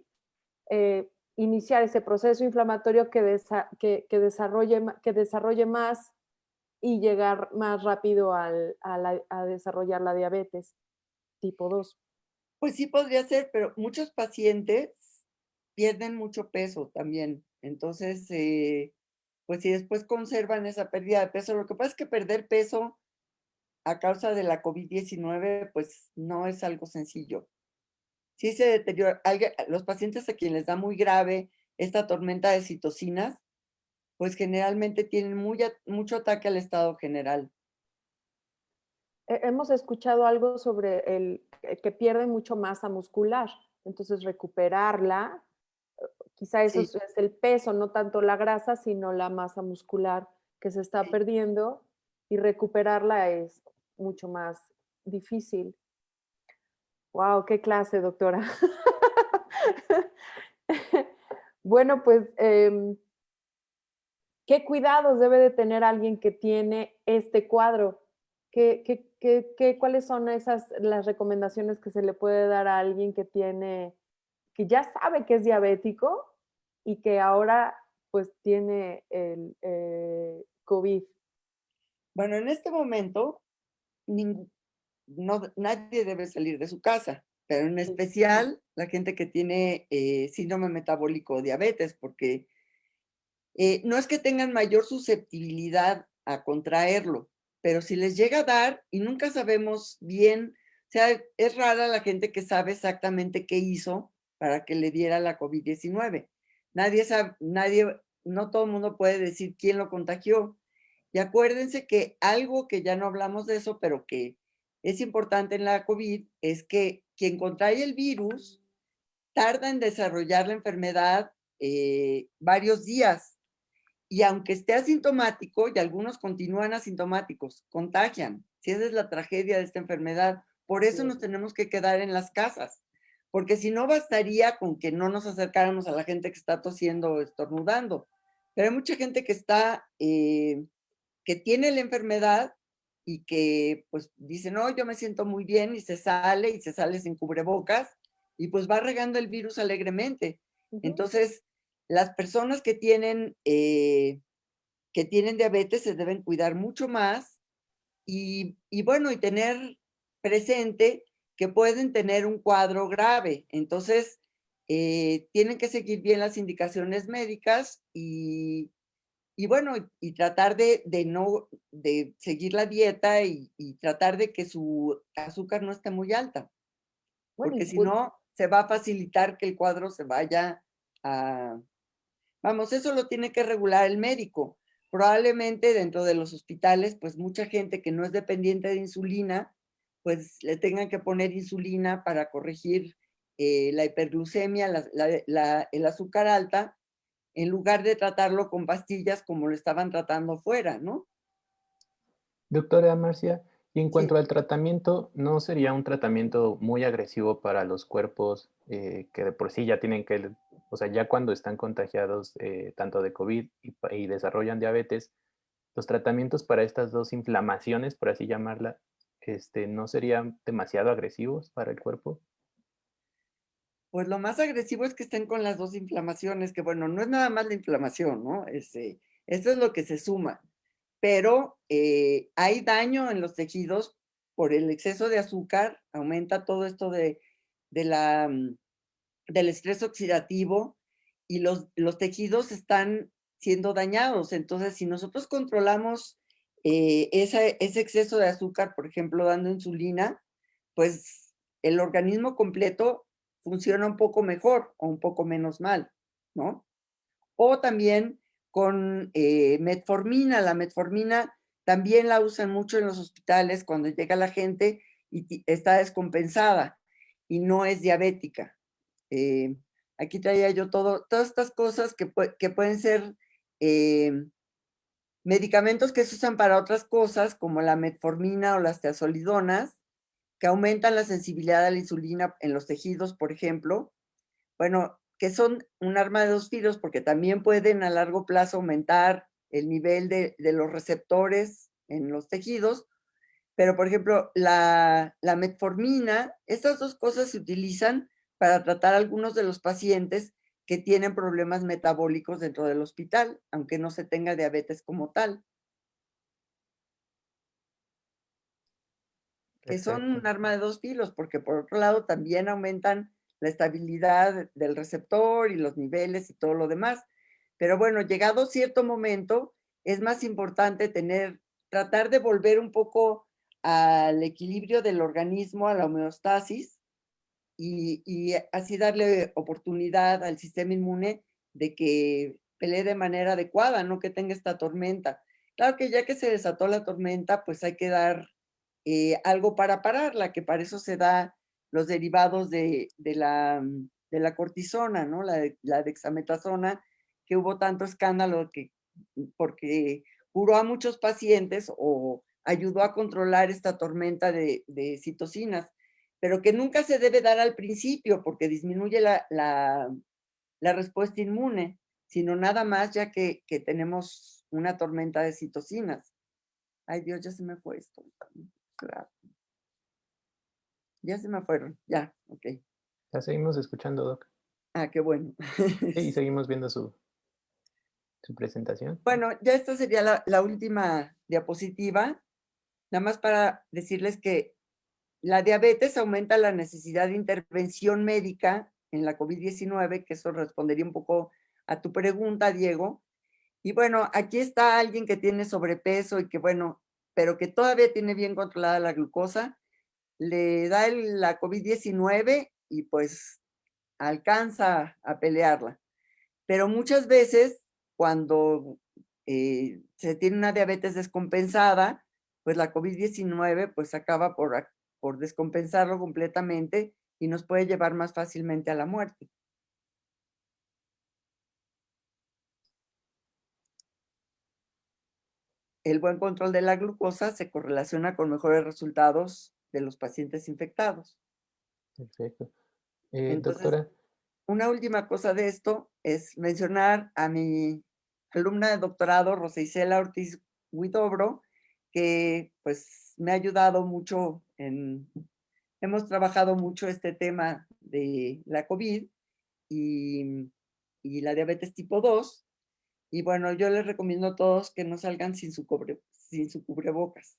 iniciar ese proceso inflamatorio que desarrolle más y llegar más rápido a desarrollar la diabetes tipo 2. Pues sí podría ser, pero muchos pacientes pierden mucho peso también. Entonces, pues si después conservan esa pérdida de peso, lo que pasa es que perder peso a causa de la COVID-19, pues no es algo sencillo. Sí se deteriora. Los pacientes a quienes les da muy grave esta tormenta de citocinas, pues generalmente tienen mucho ataque al estado general. Hemos escuchado algo sobre que pierde mucho masa muscular, entonces recuperarla, quizá eso Sí. es el peso, no tanto la grasa, sino la masa muscular que se está perdiendo, y recuperarla es mucho más difícil. Wow, qué clase, doctora. Bueno, pues, ¿qué cuidados debe de tener alguien que tiene este cuadro? ¿Cuáles son las recomendaciones que se le puede dar a alguien que ya sabe que es diabético y que ahora pues tiene el COVID? Bueno, en este momento, nadie debe salir de su casa, pero en Sí. especial la gente que tiene síndrome metabólico o diabetes, porque no es que tengan mayor susceptibilidad a contraerlo, pero si les llega a dar y nunca sabemos bien, o sea, es rara la gente que sabe exactamente qué hizo para que le diera la COVID-19. Nadie sabe, no todo el mundo puede decir quién lo contagió. Y acuérdense que algo que ya no hablamos de eso, pero que es importante en la COVID, es que quien contrae el virus tarda en desarrollar la enfermedad varios días. Y aunque esté asintomático, y algunos continúan asintomáticos, contagian. Si esa es la tragedia de esta enfermedad. Por eso nos tenemos que quedar en las casas. Porque si no bastaría con que no nos acercáramos a la gente que está tosiendo o estornudando. Pero hay mucha gente que está, que tiene la enfermedad y que pues dice, no, yo me siento muy bien y se sale sin cubrebocas y pues va regando el virus alegremente. Entonces, las personas que tienen diabetes se deben cuidar mucho más y bueno, y tener presente que pueden tener un cuadro grave. Entonces, tienen que seguir bien las indicaciones médicas y bueno, y tratar de seguir la dieta y tratar de que su azúcar no esté muy alta, Bueno, porque si no, se va a facilitar que el cuadro se vaya a... Vamos, eso lo tiene que regular el médico. Probablemente dentro de los hospitales, pues mucha gente que no es dependiente de insulina, pues le tengan que poner insulina para corregir la hiperglucemia, el azúcar alta, en lugar de tratarlo con pastillas como lo estaban tratando fuera, ¿no? Doctora Marcia, y en cuanto Sí. al tratamiento, ¿no sería un tratamiento muy agresivo para los cuerpos que de por sí ya tienen que, o sea, ya cuando están contagiados tanto de COVID y desarrollan diabetes, los tratamientos para estas dos inflamaciones, por así llamarla, ¿no serían demasiado agresivos para el cuerpo? Pues lo más agresivo es que estén con las dos inflamaciones, que bueno, no es nada más la inflamación, ¿no? Eso es lo que se suma. Pero hay daño en los tejidos por el exceso de azúcar, aumenta todo esto de del estrés oxidativo y los tejidos están siendo dañados. Entonces, si nosotros controlamos ese exceso de azúcar, por ejemplo, dando insulina, pues el organismo completo funciona un poco mejor o un poco menos mal, ¿no? O también con metformina. La metformina también la usan mucho en los hospitales cuando llega la gente y está descompensada y no es diabética. Eh, Aquí traía yo todas estas cosas que pueden ser eh, medicamentos que se usan para otras cosas, como la metformina o las teazolidonas, que aumentan la sensibilidad a la insulina en los tejidos, por ejemplo. Bueno, que son un arma de dos filos porque también pueden a largo plazo aumentar el nivel de los receptores en los tejidos. Pero, por ejemplo, la metformina, estas dos cosas se utilizan para tratar a algunos de los pacientes que tienen problemas metabólicos dentro del hospital, aunque no se tenga diabetes como tal, que son Perfecto. un arma de dos filos, porque por otro lado también aumentan la estabilidad del receptor y los niveles y todo lo demás. Pero bueno, llegado cierto momento, es más importante tratar de volver un poco al equilibrio del organismo, a la homeostasis, y así darle oportunidad al sistema inmune de que pelee de manera adecuada, no que tenga esta tormenta. Claro que ya que se desató la tormenta, pues hay que dar algo para pararla, que para eso se da los derivados de la cortisona, ¿no? La dexametasona, que hubo tanto escándalo porque curó a muchos pacientes o ayudó a controlar esta tormenta de citocinas, pero que nunca se debe dar al principio porque disminuye la respuesta inmune, sino nada más ya que tenemos una tormenta de citocinas. Ay Dios, ya se me fue esto. Claro. Ya se me fueron, ya, ok. La seguimos escuchando, Doc. Ah, qué bueno. Sí, y seguimos viendo su presentación. Bueno, ya esta sería la última diapositiva, nada más para decirles que la diabetes aumenta la necesidad de intervención médica en la COVID-19, que eso respondería un poco a tu pregunta, Diego. Y bueno, aquí está alguien que tiene sobrepeso y que bueno, pero que todavía tiene bien controlada la glucosa, le da la COVID-19 y pues alcanza a pelearla. Pero muchas veces, cuando se tiene una diabetes descompensada, pues la COVID-19 pues acaba por descompensarlo completamente y nos puede llevar más fácilmente a la muerte. El buen control de la glucosa se correlaciona con mejores resultados de los pacientes infectados. Perfecto. Entonces, Doctora, una última cosa de esto es mencionar a mi alumna de doctorado, Rosa Isela Ortiz Huidobro, que pues me ha ayudado mucho hemos trabajado mucho este tema de la COVID y, y la diabetes tipo 2. Y bueno, yo les recomiendo a todos que no salgan sin su cubrebocas.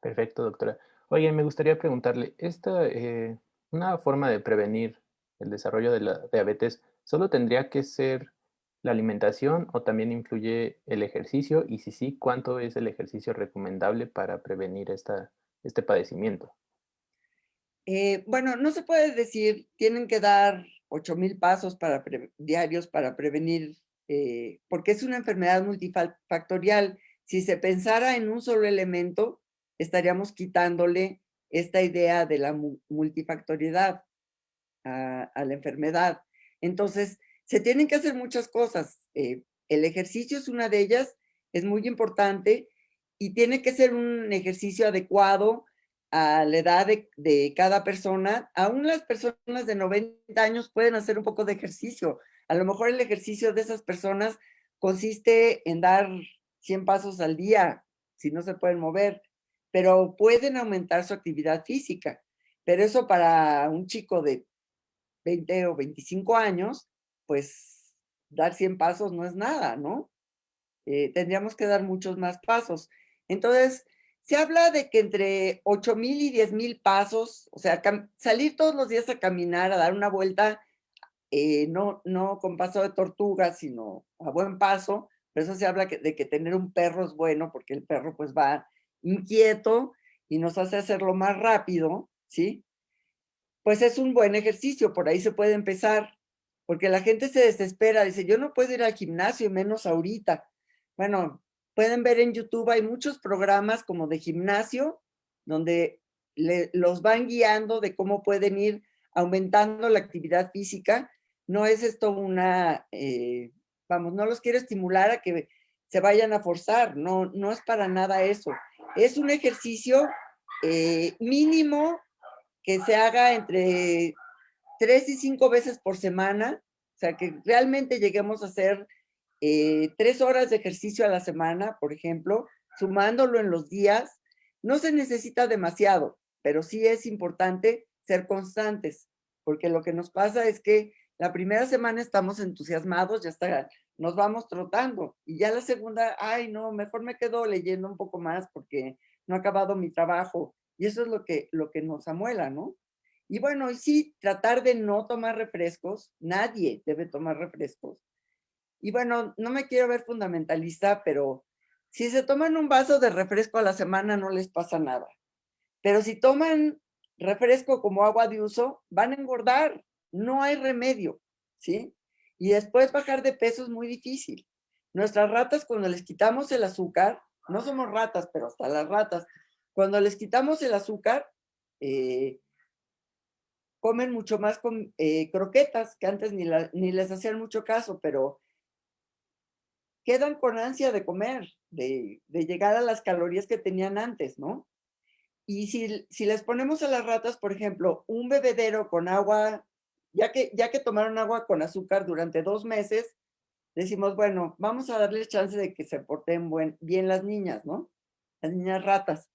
perfecto, doctora. Oye, me gustaría preguntarle, una forma de prevenir el desarrollo de la diabetes, ¿solo tendría que ser la alimentación o también influye el ejercicio? Y si sí, ¿cuánto es el ejercicio recomendable para prevenir este padecimiento? Bueno, no se puede decir, tienen que dar 8,000 pasos diarios para prevenir, porque es una enfermedad multifactorial. Si se pensara en un solo elemento, estaríamos quitándole esta idea de la multifactoriedad a la enfermedad. Entonces, se tienen que hacer muchas cosas. El ejercicio es una de ellas, es muy importante y tiene que ser un ejercicio adecuado a la edad de cada persona. Aún las personas de 90 años pueden hacer un poco de ejercicio. A lo mejor el ejercicio de esas personas consiste en dar 100 pasos al día, si no se pueden mover, pero pueden aumentar su actividad física. Pero eso para un chico de 20 o 25 años, pues dar 100 pasos no es nada, ¿no? Tendríamos que dar muchos más pasos. Entonces, se habla de que entre 8,000 y 10,000 pasos, o sea, salir todos los días a caminar, a dar una vuelta, no con paso de tortuga, sino a buen paso. Por eso se habla de que tener un perro es bueno, porque el perro pues va inquieto y nos hace hacerlo más rápido, ¿sí? Pues es un buen ejercicio, por ahí se puede empezar, porque la gente se desespera, dice, yo no puedo ir al gimnasio, menos ahorita. Bueno, pueden ver en YouTube, hay muchos programas como de gimnasio, donde los van guiando de cómo pueden ir aumentando la actividad física. No es esto vamos, no los quiero estimular a que se vayan a forzar, no, no es para nada eso. Es un ejercicio mínimo que se haga entre 3 y 5 veces por semana, o sea, que realmente lleguemos a hacer 3 horas de ejercicio a la semana, por ejemplo, sumándolo en los días. No se necesita demasiado, pero sí es importante ser constantes, porque lo que nos pasa es que la primera semana estamos entusiasmados, ya está, nos vamos trotando, y ya la segunda, ay, no, mejor me quedo leyendo un poco más porque no he acabado mi trabajo, y eso es lo que nos amuela, ¿no? Y bueno, y sí, tratar de no tomar refrescos, nadie debe tomar refrescos. Y bueno, no me quiero ver fundamentalista, pero si se toman un vaso de refresco a la semana no les pasa nada. Pero si toman refresco como agua de uso, van a engordar. No hay remedio, ¿sí? Y después bajar de peso es muy difícil. Nuestras ratas, cuando les quitamos el azúcar, no somos ratas, pero hasta las ratas, cuando les quitamos el azúcar, eh, comen mucho más con croquetas, que antes ni les hacían mucho caso, pero quedan con ansia de comer, de llegar a las calorías que tenían antes, ¿no? Y si les ponemos a las ratas, por ejemplo, un bebedero con agua, ya que tomaron agua con azúcar durante 2 meses, decimos, bueno, vamos a darles chance de que se porten bien las niñas, ¿no? Las niñas ratas.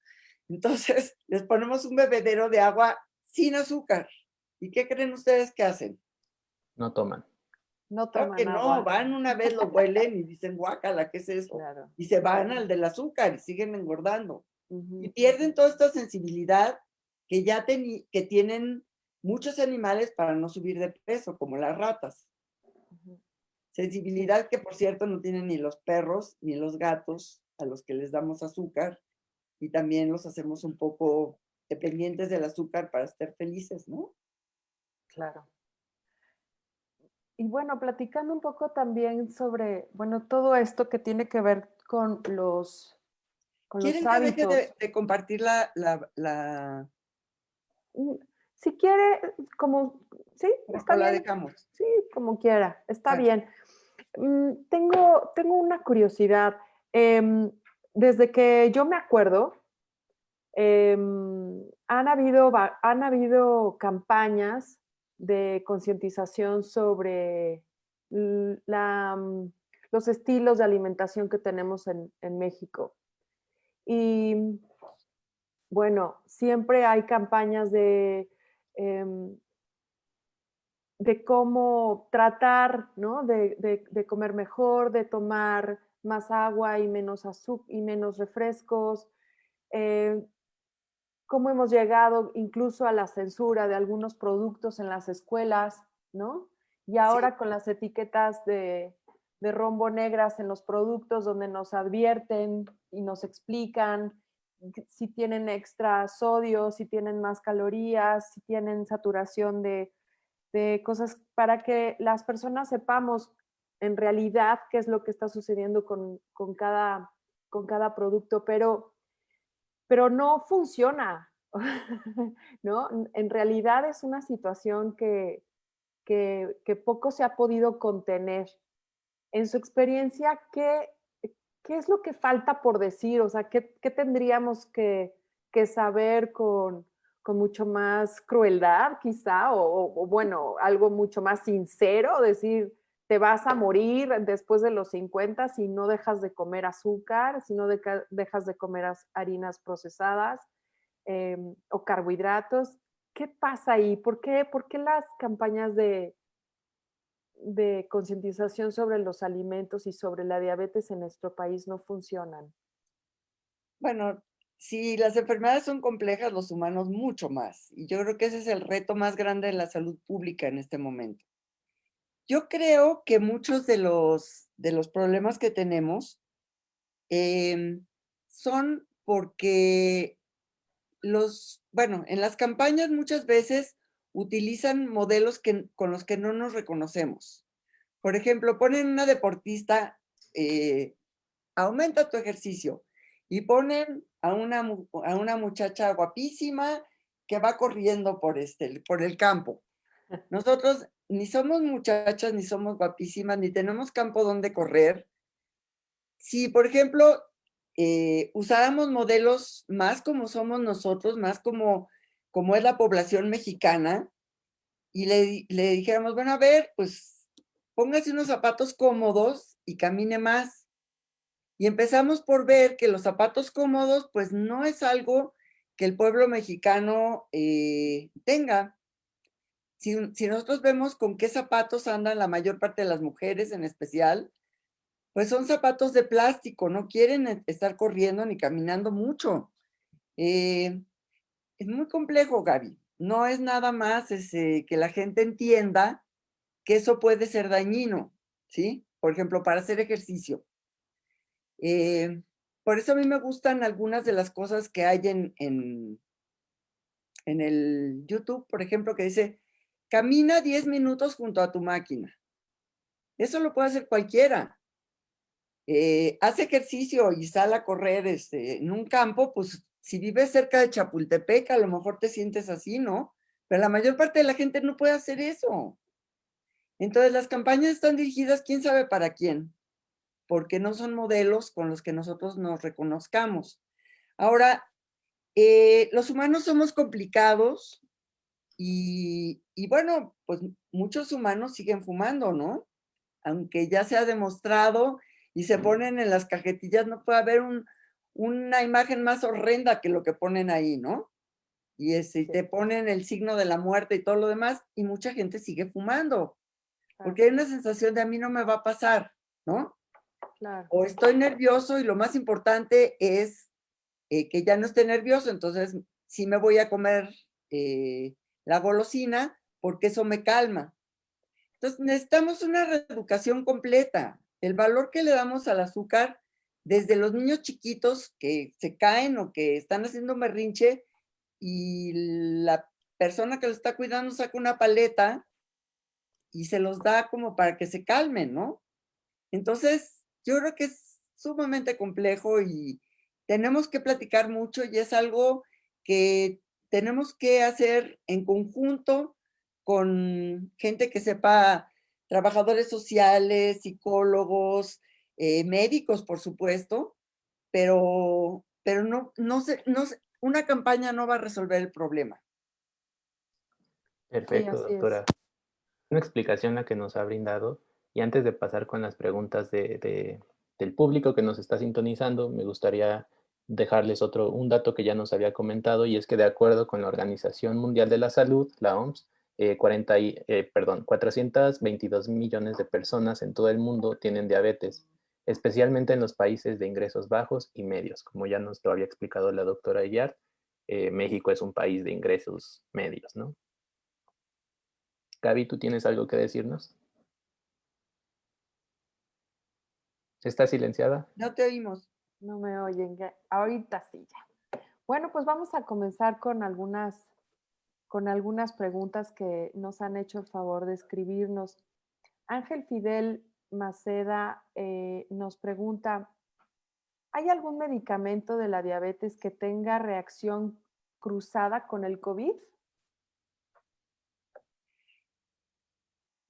Entonces, les ponemos un bebedero de agua sin azúcar. ¿Y qué creen ustedes que hacen? No toman. No Claro que toman no, agua. van una vez, lo huelen y dicen, guácala, ¿qué es eso? Claro. Y se van al del azúcar y siguen engordando. Y Ujú. pierden toda esta sensibilidad que tienen muchos animales para no subir de peso, como las ratas. Ujú. Sí, Sensibilidad que, por cierto, no tienen ni los perros ni los gatos a los que les damos azúcar y también los hacemos un poco dependientes del azúcar para estar felices, ¿no? claro. Y bueno, platicando un poco también sobre, bueno, todo esto que tiene que ver con los ¿Quieren que deje hábitos. de compartir la Mm, Si quiere, como, sí, está o la bien, dejamos? sí, como quiera, está Ah, bien. Tengo una curiosidad. Em, Desde que yo me acuerdo, han habido campañas de concientización sobre los estilos de alimentación que tenemos en México. Y bueno, siempre hay campañas em, de cómo tratar, ¿no? De comer mejor, de tomar más agua y menos azúcar y menos refrescos. eh, Cómo hemos llegado incluso a la censura de algunos productos en las escuelas, ¿no? Y sí, ahora con las etiquetas de rombo negras en los productos donde nos advierten y nos explican si tienen extra sodio, si tienen más calorías, si tienen saturación de cosas para que las personas sepamos en realidad qué es lo que está sucediendo con cada producto, pero no funciona, ¿no? En realidad es una situación que poco se ha podido contener. En su experiencia, ¿qué es lo que falta por decir? O sea, ¿qué tendríamos que saber con mucho más crueldad, quizá? O bueno, algo mucho más sincero, decir, te vas a morir después de los 50 si no dejas de comer azúcar, si no dejas de comer harinas procesadas o carbohidratos. ¿Qué pasa ahí? Por qué las campañas de concientización sobre los alimentos y sobre la diabetes en nuestro país no funcionan? bueno, si las enfermedades son complejas, los humanos mucho más. Y yo creo que ese es el reto más grande de la salud pública en este momento. Yo creo que muchos de los problemas que tenemos son porque bueno, en las campañas muchas veces utilizan modelos con los que no nos reconocemos. Por ejemplo, ponen una deportista, aumenta tu ejercicio, y ponen a una muchacha guapísima que va corriendo por el campo. Nosotros ni somos muchachas, ni somos guapísimas, ni tenemos campo donde correr. Si, por ejemplo, usáramos modelos más como somos nosotros, más como es la población mexicana, y le dijéramos, bueno, a ver, pues póngase unos zapatos cómodos y camine más. Y empezamos por ver que los zapatos cómodos, pues no es algo que el pueblo mexicano tenga. Si nosotros vemos con qué zapatos andan la mayor parte de las mujeres en especial, pues son zapatos de plástico, no quieren estar corriendo ni caminando mucho. Eh, es muy complejo, Gaby. No es nada más que la gente entienda que eso puede ser dañino, ¿sí? Por ejemplo, para hacer ejercicio. Eh, por eso a mí me gustan algunas de las cosas que hay en el YouTube, por ejemplo, que dice, camina 10 minutos junto a tu máquina. Eso lo puede hacer cualquiera. Hace ejercicio y sale a correr en un campo, pues si vives cerca de Chapultepec, a lo mejor te sientes así, ¿no? Pero la mayor parte de la gente no puede hacer eso. Entonces las campañas están dirigidas, quién sabe para quién, porque no son modelos con los que nosotros nos reconozcamos. Ahora, los humanos somos complicados y bueno, pues muchos humanos siguen fumando, ¿no? Aunque ya se ha demostrado y se ponen en las cajetillas, no puede haber una imagen más horrenda que lo que ponen ahí, ¿no? Y Sí, te ponen el signo de la muerte y todo lo demás, y mucha gente sigue fumando, claro, porque hay una sensación de a mí no me va a pasar, ¿no? claro. O estoy nervioso y lo más importante es que ya no esté nervioso, entonces sí me voy a comer la golosina porque eso me calma. Entonces, necesitamos una reeducación completa. El valor que le damos al azúcar, desde los niños chiquitos que se caen o que están haciendo un berrinche y la persona que lo está cuidando saca una paleta y se los da como para que se calmen, ¿no? Entonces, yo creo que es sumamente complejo y tenemos que platicar mucho y es algo que tenemos que hacer en conjunto con gente que sepa, trabajadores sociales, psicólogos, médicos, por supuesto, pero una campaña no va a resolver el problema. Sí, Perfecto, así es. doctora. Una explicación la que nos ha brindado. Y antes de pasar con las preguntas del público que nos está sintonizando, me gustaría dejarles un dato que ya nos había comentado, y es que de acuerdo con la Organización Mundial de la Salud, la OMS, 422 millones de personas en todo el mundo tienen diabetes, especialmente en los países de ingresos bajos y medios. Como ya nos lo había explicado la doctora Iyar, México es un país de ingresos medios, ¿no? Gaby, ¿tú tienes algo que decirnos? ¿Está silenciada? No te oímos. No me oyen, ahorita sí ya. Bueno, pues vamos a comenzar con algunas preguntas que nos han hecho el favor de escribirnos. Ángel Fidel Maceda nos pregunta, ¿hay algún medicamento de la diabetes que tenga reacción cruzada con el COVID?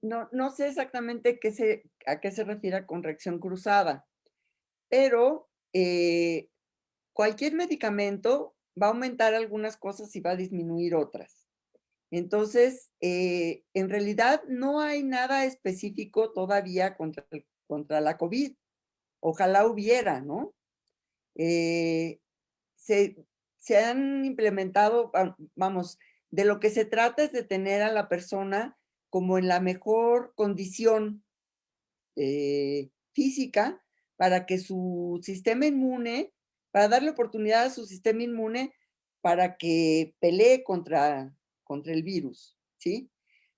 No sé exactamente a qué se refiere con reacción cruzada, pero cualquier medicamento va a aumentar algunas cosas y va a disminuir otras. Entonces, en realidad no hay nada específico todavía contra la COVID. Ojalá hubiera, ¿no? Eh, se, se han implementado, vamos, de lo que se trata es de tener a la persona como en la mejor condición física para que su sistema inmune, para darle oportunidad a su sistema inmune para que pelee contra el virus, ¿sí?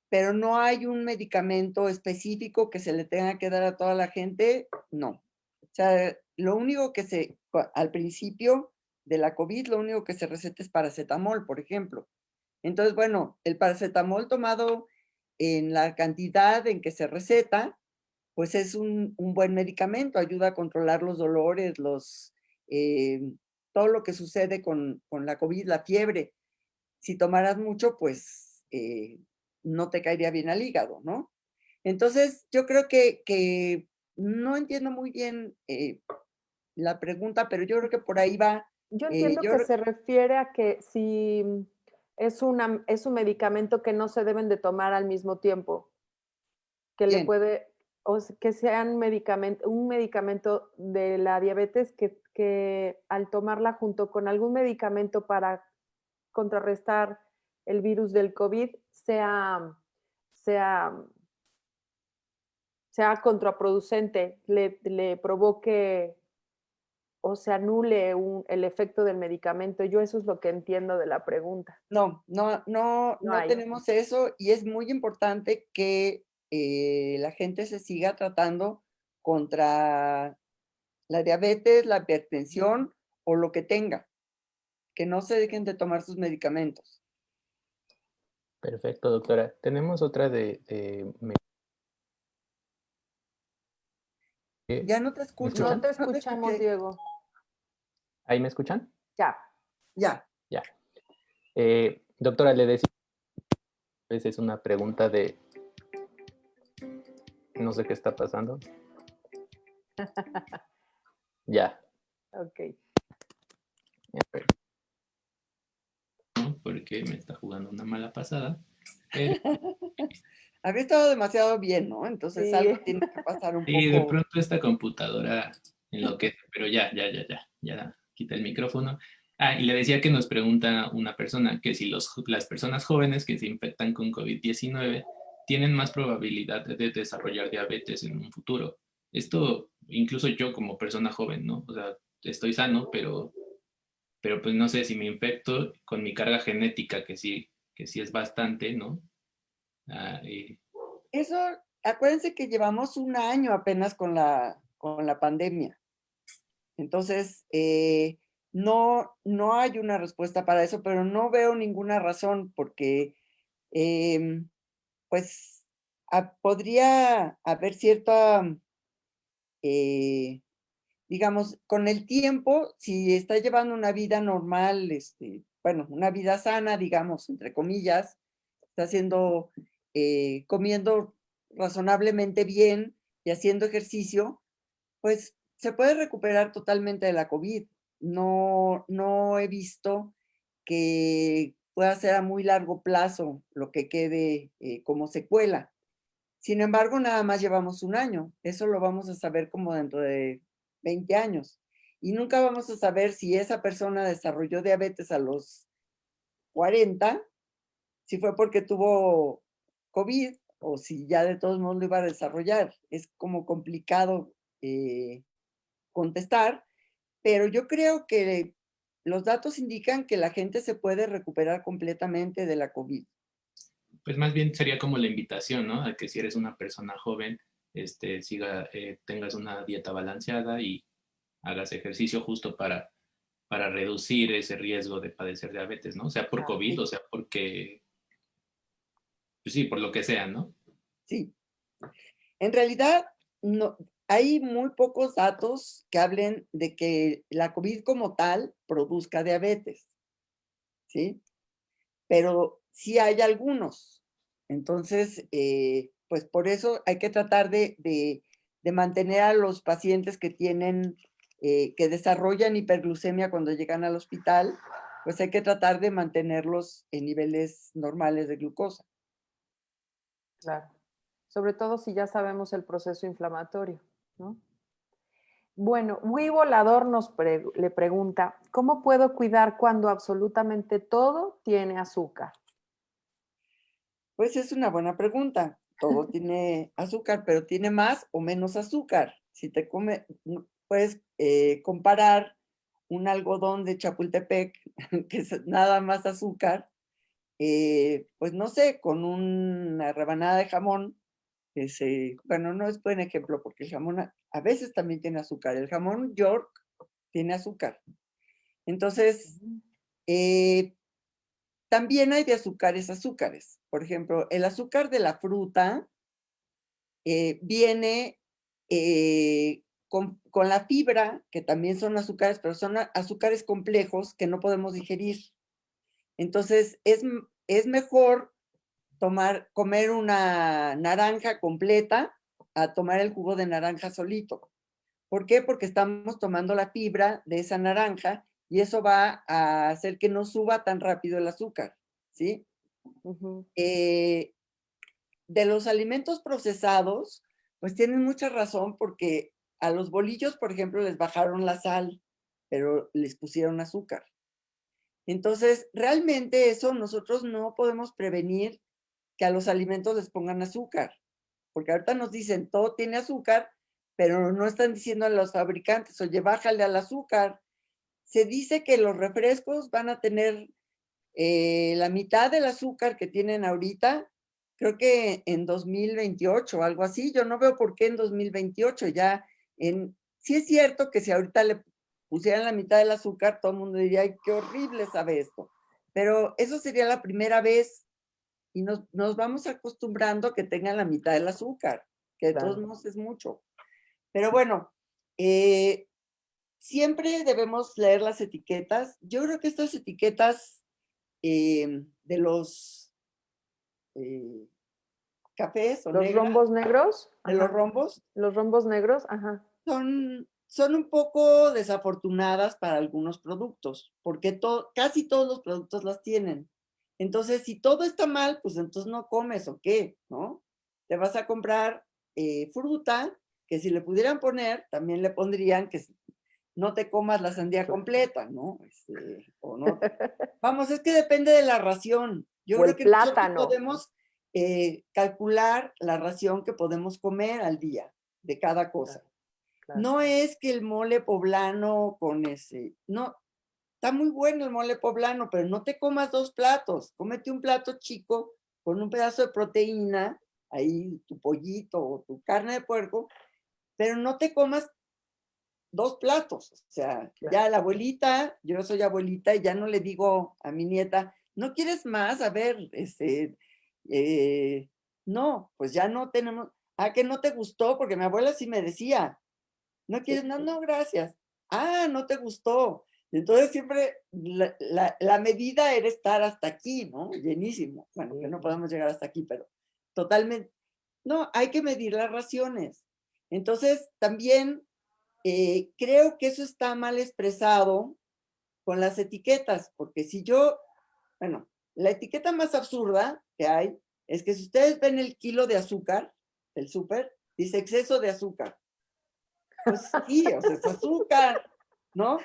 Pero no hay un medicamento específico que se le tenga que dar a toda la gente, no. O sea, lo único que al principio de la COVID, lo único que se receta es paracetamol, por ejemplo. Entonces, bueno, el paracetamol tomado en la cantidad en que se receta, pues es un buen medicamento, ayuda a controlar los dolores, todo lo que sucede con la COVID, la fiebre. Si tomaras mucho, pues no te caería bien al hígado, ¿no? Entonces, yo creo que no entiendo muy bien la pregunta, pero yo creo que por ahí va. Yo Eh, entiendo yo que creo- se refiere a que si es un medicamento que no se deben de tomar al mismo tiempo, que le Bien, puede, que sea un medicamento de la diabetes que al tomarla junto con algún medicamento para contrarrestar el virus del COVID sea, sea contraproducente, le provoque o se anule el efecto del medicamento. Yo eso es lo que entiendo de la pregunta. No no hay. tenemos eso y es muy importante que la gente se siga tratando contra la diabetes, la hipertensión o lo que tenga, que no se dejen de tomar sus medicamentos. Perfecto, doctora. Tenemos otra Ya no te ¿Me escucho, No te escuchan? no te escuchamos, escuché. Diego. ¿Ahí me escuchan? Ya. Ya, Ya. Doctora, le decía, pues es una pregunta de, no sé qué está pasando. Ya. Ok. A ver. No, porque me está jugando una mala pasada. Pero había estado demasiado bien, ¿no? Entonces Sí. algo tiene que pasar un sí, de poco. pronto esta computadora enloquece, pero ya quita el micrófono. Ah, y le decía que nos pregunta una persona que si las personas jóvenes que se infectan con COVID-19 tienen más probabilidad de desarrollar diabetes en un futuro. Esto, incluso yo como persona joven, ¿no? O sea, estoy sano, pero pues no sé si me infecto con mi carga genética, que sí es bastante, ¿no? Ah, Eso, acuérdense que llevamos un año apenas con la pandemia. Entonces, no hay una respuesta para eso, pero no veo ninguna razón porque, pues, podría haber cierta, digamos, con el tiempo, si está llevando una vida normal, bueno, una vida sana, digamos, entre comillas, está haciendo, comiendo razonablemente bien y haciendo ejercicio, pues se puede recuperar totalmente de la COVID. No he visto que pueda ser a muy largo plazo lo que quede como secuela. Sin embargo, nada más llevamos un año. Eso lo vamos a saber como dentro de 20 años. Y nunca vamos a saber si esa persona desarrolló diabetes a los 40, si fue porque tuvo COVID o si ya de todos modos lo iba a desarrollar. Es como complicado contestar, pero yo creo que los datos indican que la gente se puede recuperar completamente de la COVID. Pues más bien sería como la invitación, ¿no? A que si eres una persona joven, tengas una dieta balanceada y hagas ejercicio justo para reducir ese riesgo de padecer diabetes, ¿no? Sea por COVID o sea porque, pues sí, por lo que sea, ¿no? Sí. En realidad, no, hay muy pocos datos que hablen de que la COVID como tal produzca diabetes, ¿sí? Pero sí hay algunos. Entonces, pues por eso hay que tratar de mantener a los pacientes que tienen, que desarrollan hiperglucemia cuando llegan al hospital, pues hay que tratar de mantenerlos en niveles normales de glucosa. Claro. Sobre todo si ya sabemos el proceso inflamatorio, ¿no? Bueno, Wii Volador le pregunta, ¿cómo puedo cuidar cuando absolutamente todo tiene azúcar? Pues es una buena pregunta. Todo tiene azúcar, pero tiene más o menos azúcar. Si te come, puedes comparar un algodón de Chapultepec, que es nada más azúcar, pues no sé, con una rebanada de jamón, bueno, no es buen ejemplo porque el jamón a veces también tiene azúcar. El jamón York tiene azúcar. Entonces, también hay de azúcares. Por ejemplo, el azúcar de la fruta viene con la fibra, que también son azúcares, pero son azúcares complejos que no podemos digerir. Entonces, es mejor comer una naranja completa a tomar el jugo de naranja solito. ¿Por qué? Porque estamos tomando la fibra de esa naranja y eso va a hacer que no suba tan rápido el azúcar, ¿sí? Uh-huh. De los alimentos procesados, pues tienen mucha razón porque a los bolillos, por ejemplo, les bajaron la sal, pero les pusieron azúcar. Entonces, realmente eso nosotros no podemos prevenir que a los alimentos les pongan azúcar, porque ahorita nos dicen todo tiene azúcar, pero no están diciendo a los fabricantes, oye, bájale al azúcar. Se dice que los refrescos van a tener la mitad del azúcar que tienen ahorita, creo que en 2028 algo así. Yo no veo por qué en 2028 ya, sí es cierto que si ahorita le pusieran la mitad del azúcar, todo el mundo diría, ay, qué horrible sabe esto. Pero eso sería la primera vez y nos vamos acostumbrando a que tengan la mitad del azúcar, que de todos modos es mucho. Pero bueno, siempre debemos leer las etiquetas. Yo creo que estas etiquetas de los cafés o ¿Los negras, rombos negros? de los rombos, Los rombos negros, ajá. son un poco desafortunadas para algunos productos, porque casi todos los productos las tienen. Entonces, si todo está mal, pues entonces no comes o qué, ¿no? Te vas a comprar fruta, que si le pudieran poner, también le pondrían que no te comas la sandía completa, ¿no? O no. Vamos, es que depende de la ración. Yo O creo el que nosotros plátano. podemos calcular la ración que podemos comer al día de cada cosa. Claro. No es que el mole poblano con no, está muy bueno el mole poblano, pero no te comas 2 platos, cómete un plato chico con un pedazo de proteína, ahí tu pollito o tu carne de puerco, pero no te comas 2 platos. O sea, ya la abuelita, yo soy abuelita y ya no le digo a mi nieta, ¿no quieres más? A ver, No, pues ya no tenemos, que no te gustó, porque mi abuela sí me decía, ¿no quieres? No, no, gracias. No te gustó. Entonces siempre la medida era estar hasta aquí, ¿no? Llenísimo. Bueno, que no podemos llegar hasta aquí, pero totalmente. No, hay que medir las raciones. Entonces, también creo que eso está mal expresado con las etiquetas, porque si yo, bueno, la etiqueta más absurda que hay es que si ustedes ven el kilo de azúcar del súper, dice exceso de azúcar. Pues sí, o sea, es azúcar, ¿no?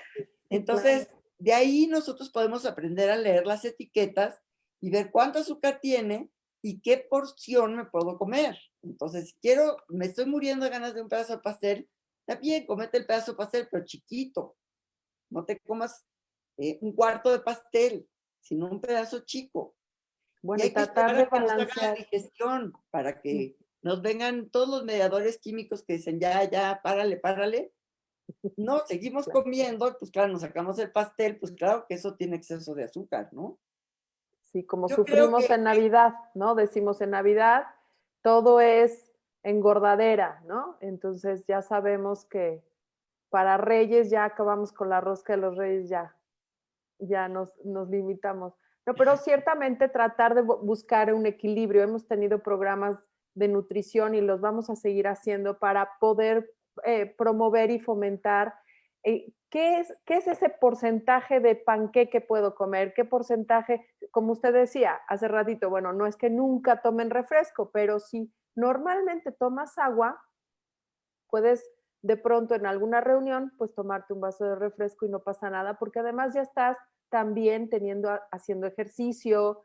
Entonces, de ahí nosotros podemos aprender a leer las etiquetas y ver cuánto azúcar tiene y qué porción me puedo comer. Entonces, si quiero, me estoy muriendo de ganas de un pedazo de pastel, está bien, comete el pedazo de pastel, pero chiquito. No te comas un cuarto de pastel, sino un pedazo chico. Y Bueno, y hay que tratar esperar de a que nos haga la balancear. digestión para que nos vengan todos los mediadores químicos que dicen, ya, párale, párale. No, seguimos comiendo, pues claro, nos sacamos el pastel, pues claro que eso tiene exceso de azúcar, ¿no? Sí, como Yo creo sufrimos en Navidad, ¿no? Decimos en Navidad, todo es engordadera, ¿no? Entonces ya sabemos que para Reyes ya acabamos con la rosca de los Reyes, ya nos limitamos. No, pero ciertamente tratar de buscar un equilibrio. Hemos tenido programas de nutrición y los vamos a seguir haciendo para poder promover y fomentar ¿qué es ese porcentaje de panqué que puedo comer? ¿Qué porcentaje, como usted decía hace ratito, bueno, no es que nunca tomen refresco, pero si normalmente tomas agua, puedes de pronto en alguna reunión, pues tomarte un vaso de refresco y no pasa nada, porque además ya estás también haciendo ejercicio,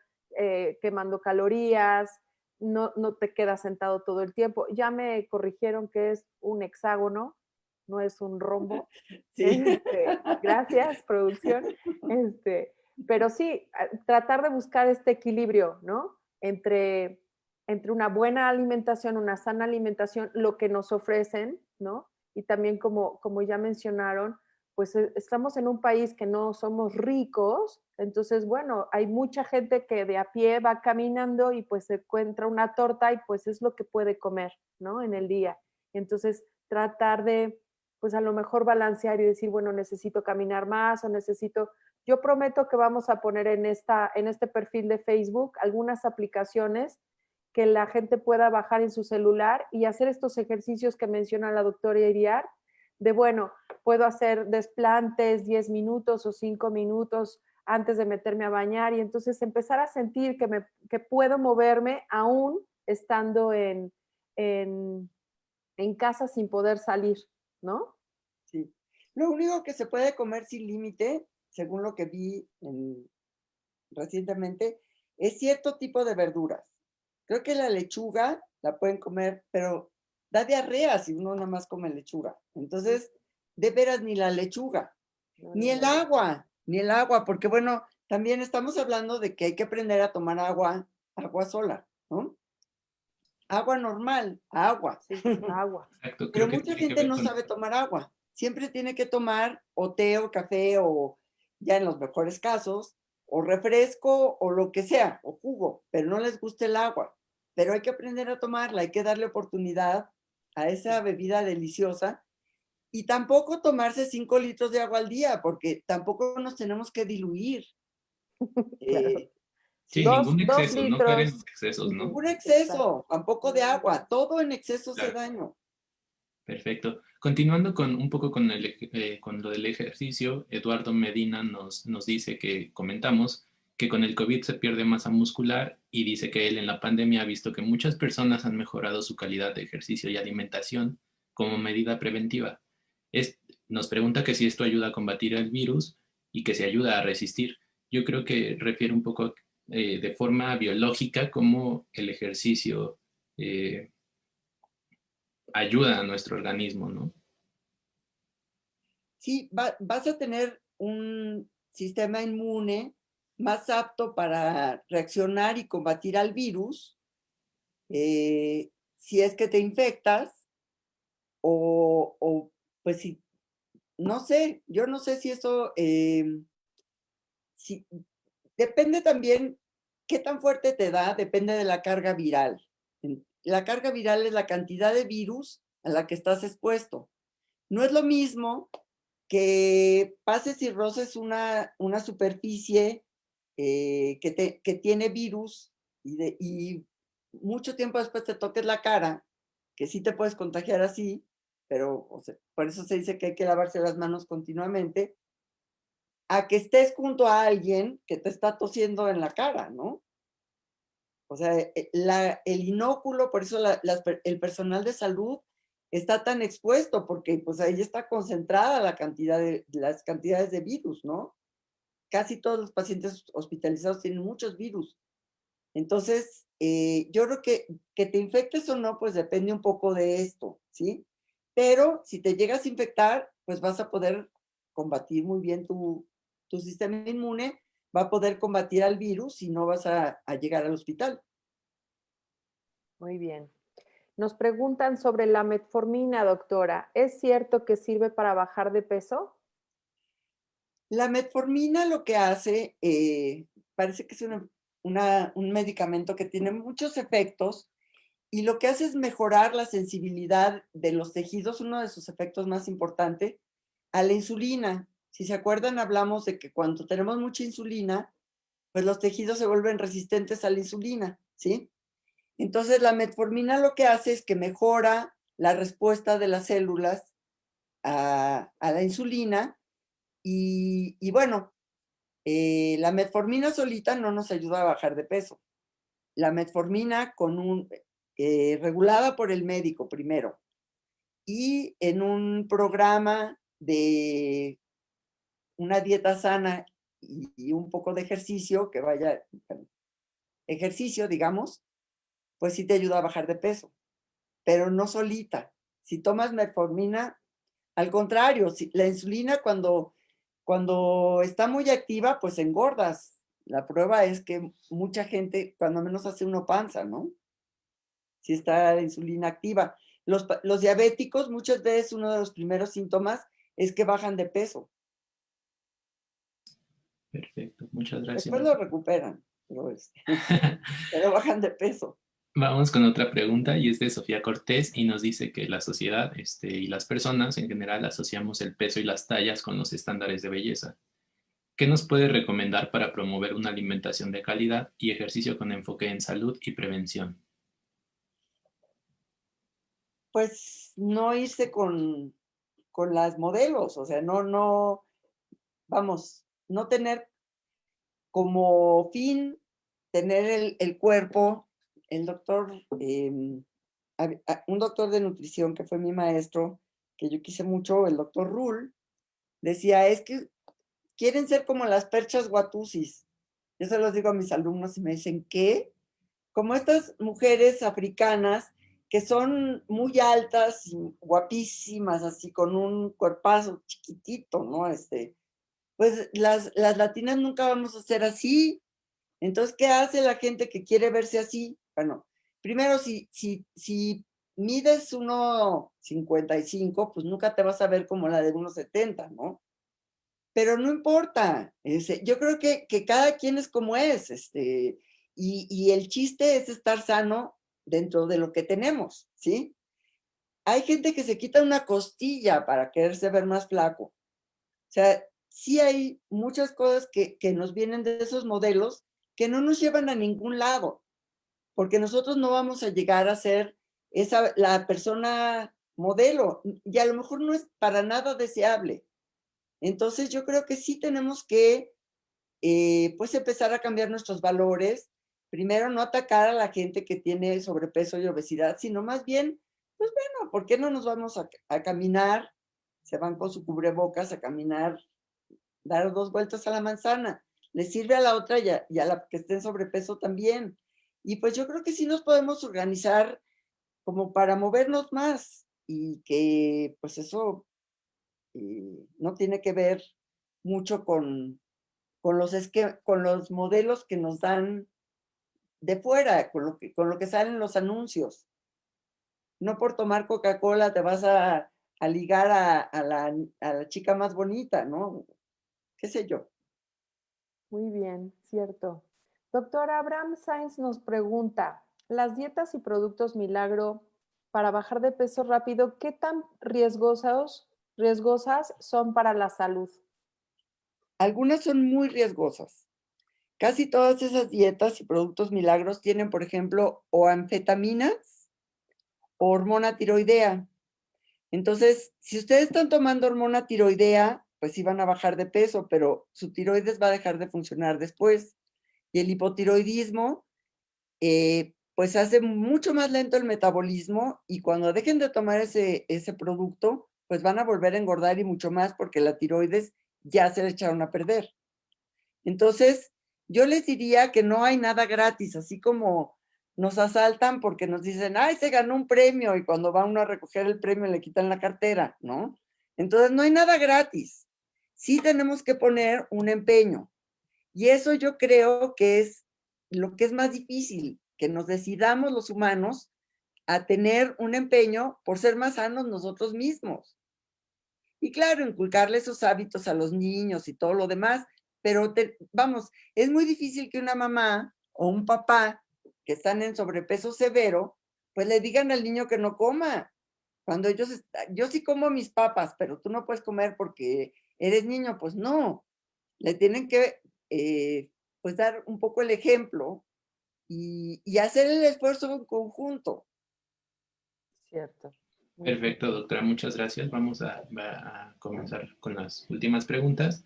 quemando calorías, no te quedas sentado todo el tiempo. Ya me corrigieron que es un hexágono, no es un rombo. sí. Gracias, producción. Pero sí, tratar de buscar este equilibrio, ¿no? Entre una buena alimentación, una sana alimentación, lo que nos ofrecen, ¿no? Y también como ya mencionaron, pues estamos en un país que no somos ricos, entonces, bueno, hay mucha gente que de a pie va caminando y pues se encuentra una torta y pues es lo que puede comer, ¿no? En el día. Entonces, tratar de, pues a lo mejor balancear y decir, bueno, necesito caminar más o necesito... Yo prometo que vamos a poner en este perfil de Facebook algunas aplicaciones que la gente pueda bajar en su celular y hacer estos ejercicios que menciona la doctora Iriar, de bueno, puedo hacer desplantes 10 minutos o 5 minutos antes de meterme a bañar y entonces empezar a sentir que puedo moverme aún estando en, en casa sin poder salir, ¿no? Sí. Lo único que se puede comer sin límite, según lo que vi recientemente, es cierto tipo de verduras. Creo que la lechuga la pueden comer, pero da diarrea si uno nada más come lechuga. Entonces, de veras, ni la lechuga, ni el agua, porque bueno, también estamos hablando de que hay que aprender a tomar agua sola, ¿no? Agua normal, agua. Sí, agua. Exacto, Pero creo que mucha tiene que gente ver no con... sabe tomar agua. Siempre tiene que tomar o té o café o ya en los mejores casos, o refresco o lo que sea, o jugo, pero no les gusta el agua. Pero hay que aprender a tomarla, hay que darle oportunidad a esa bebida deliciosa y tampoco tomarse 5 litros de agua al día, porque tampoco nos tenemos que diluir. Claro. Eh, Sí, sí, ningún Dos exceso, no caer en litros. los excesos, ¿no? un Exacto. exceso, tampoco de agua, todo en exceso hace Claro. daño. Perfecto. Continuando con un poco con, con lo del ejercicio, Eduardo Medina nos dice que comentamos que con el COVID se pierde masa muscular y dice que él en la pandemia ha visto que muchas personas han mejorado su calidad de ejercicio y alimentación como medida preventiva. Nos pregunta que si esto ayuda a combatir el virus y que si ayuda a resistir. Yo creo que refiere un poco de forma biológica cómo el ejercicio ayuda a nuestro organismo, ¿no? Sí, vas a tener un sistema inmune más apto para reaccionar y combatir al virus si es que te infectas o pues si, no sé, yo no sé si eso, depende también qué tan fuerte te da, depende de la carga viral. la carga viral es la cantidad de virus a la que estás expuesto. No es lo mismo que pases y roces una superficie que tiene virus y mucho tiempo después te toques la cara, que sí te puedes contagiar así, pero o sea, por eso se dice que hay que lavarse las manos continuamente, a que estés junto a alguien que te está tosiendo en la cara, ¿no? O sea, el inóculo, por eso el personal de salud está tan expuesto, porque pues ahí está concentrada las cantidades de virus, ¿no? Casi todos los pacientes hospitalizados tienen muchos virus. Entonces, yo creo que te infectes o no, pues depende un poco de esto, ¿sí? Pero si te llegas a infectar, pues vas a poder combatir muy bien tu sistema inmune, va a poder combatir al virus y no vas a llegar al hospital. Muy bien. Nos preguntan sobre la metformina, doctora. ¿Es cierto que sirve para bajar de peso? La metformina lo que hace, parece que es un medicamento que tiene muchos efectos y lo que hace es mejorar la sensibilidad de los tejidos, uno de sus efectos más importantes, a la insulina. Si se acuerdan, hablamos de que cuando tenemos mucha insulina, pues los tejidos se vuelven resistentes a la insulina, ¿sí? Entonces la metformina lo que hace es que mejora la respuesta de las células a la insulina y bueno, la metformina solita no nos ayuda a bajar de peso. La metformina regulada por el médico primero y en un programa de una dieta sana y un poco de ejercicio, ejercicio, digamos, pues sí te ayuda a bajar de peso, pero no solita. Si tomas metformina, al contrario, la insulina cuando está muy activa, pues engordas. La prueba es que mucha gente, cuando menos hace uno panza, ¿no? Si está la insulina activa. Los diabéticos, muchas veces uno de los primeros síntomas es que bajan de peso. Perfecto, muchas gracias. Después lo recuperan, pero bajan de peso. Vamos con otra pregunta y es de Sofía Cortés y nos dice que la sociedad y las personas en general asociamos el peso y las tallas con los estándares de belleza. ¿Qué nos puede recomendar para promover una alimentación de calidad y ejercicio con enfoque en salud y prevención? Pues no irse con las modelos, o sea, vamos, no tener como fin tener el cuerpo. El doctor, un doctor de nutrición que fue mi maestro, que yo quise mucho, el doctor Rull, decía, es que quieren ser como las perchas guatusis. Yo se los digo a mis alumnos y me dicen, ¿qué? Como estas mujeres africanas que son muy altas y guapísimas, así con un cuerpazo chiquitito, ¿no? Pues las latinas nunca vamos a ser así. Entonces, ¿qué hace la gente que quiere verse así? Bueno, primero, si mides 1,55, pues nunca te vas a ver como la de 1,70, ¿no? Pero no importa. Yo creo que cada quien es como es, y el chiste es estar sano dentro de lo que tenemos, ¿sí? Hay gente que se quita una costilla para quererse ver más flaco. O sea, sí hay muchas cosas que nos vienen de esos modelos que no nos llevan a ningún lado, porque nosotros no vamos a llegar a ser la persona modelo, y a lo mejor no es para nada deseable. Entonces yo creo que sí tenemos que pues empezar a cambiar nuestros valores. Primero, no atacar a la gente que tiene sobrepeso y obesidad, sino más bien, pues bueno, ¿por qué no nos vamos a caminar? Se van con su cubrebocas a caminar, dar 2 vueltas a la manzana. Le sirve a la otra y a la que esté en sobrepeso también. Y pues yo creo que sí nos podemos organizar como para movernos más y que pues eso no tiene que ver mucho con los modelos que nos dan de fuera, con lo que salen los anuncios. No por tomar Coca-Cola te vas a ligar a la chica más bonita, ¿no? ¿Qué sé yo? Muy bien, cierto. Doctora Abraham Sainz nos pregunta, las dietas y productos milagro para bajar de peso rápido, ¿qué tan riesgosas son para la salud? Algunas son muy riesgosas. Casi todas esas dietas y productos milagros tienen, por ejemplo, o anfetaminas o hormona tiroidea. Entonces, si ustedes están tomando hormona tiroidea, pues sí van a bajar de peso, pero su tiroides va a dejar de funcionar después. Y el hipotiroidismo, pues hace mucho más lento el metabolismo y cuando dejen de tomar ese producto, pues van a volver a engordar y mucho más porque la tiroides ya se le echaron a perder. Entonces, yo les diría que no hay nada gratis, así como nos asaltan porque nos dicen, ay, se ganó un premio, y cuando va uno a recoger el premio le quitan la cartera, ¿no? Entonces, no hay nada gratis. Sí tenemos que poner un empeño. Y eso yo creo que es lo que es más difícil, que nos decidamos los humanos a tener un empeño por ser más sanos nosotros mismos. Y claro, inculcarle esos hábitos a los niños y todo lo demás, pero vamos, es muy difícil que una mamá o un papá que están en sobrepeso severo, pues le digan al niño que no coma. Cuando yo sí como mis papas, pero tú no puedes comer porque eres niño, pues no. Le tienen que, pues dar un poco el ejemplo y hacer el esfuerzo en conjunto. Cierto. Muy bien. Perfecto, doctora, muchas gracias. Vamos a comenzar con las últimas preguntas.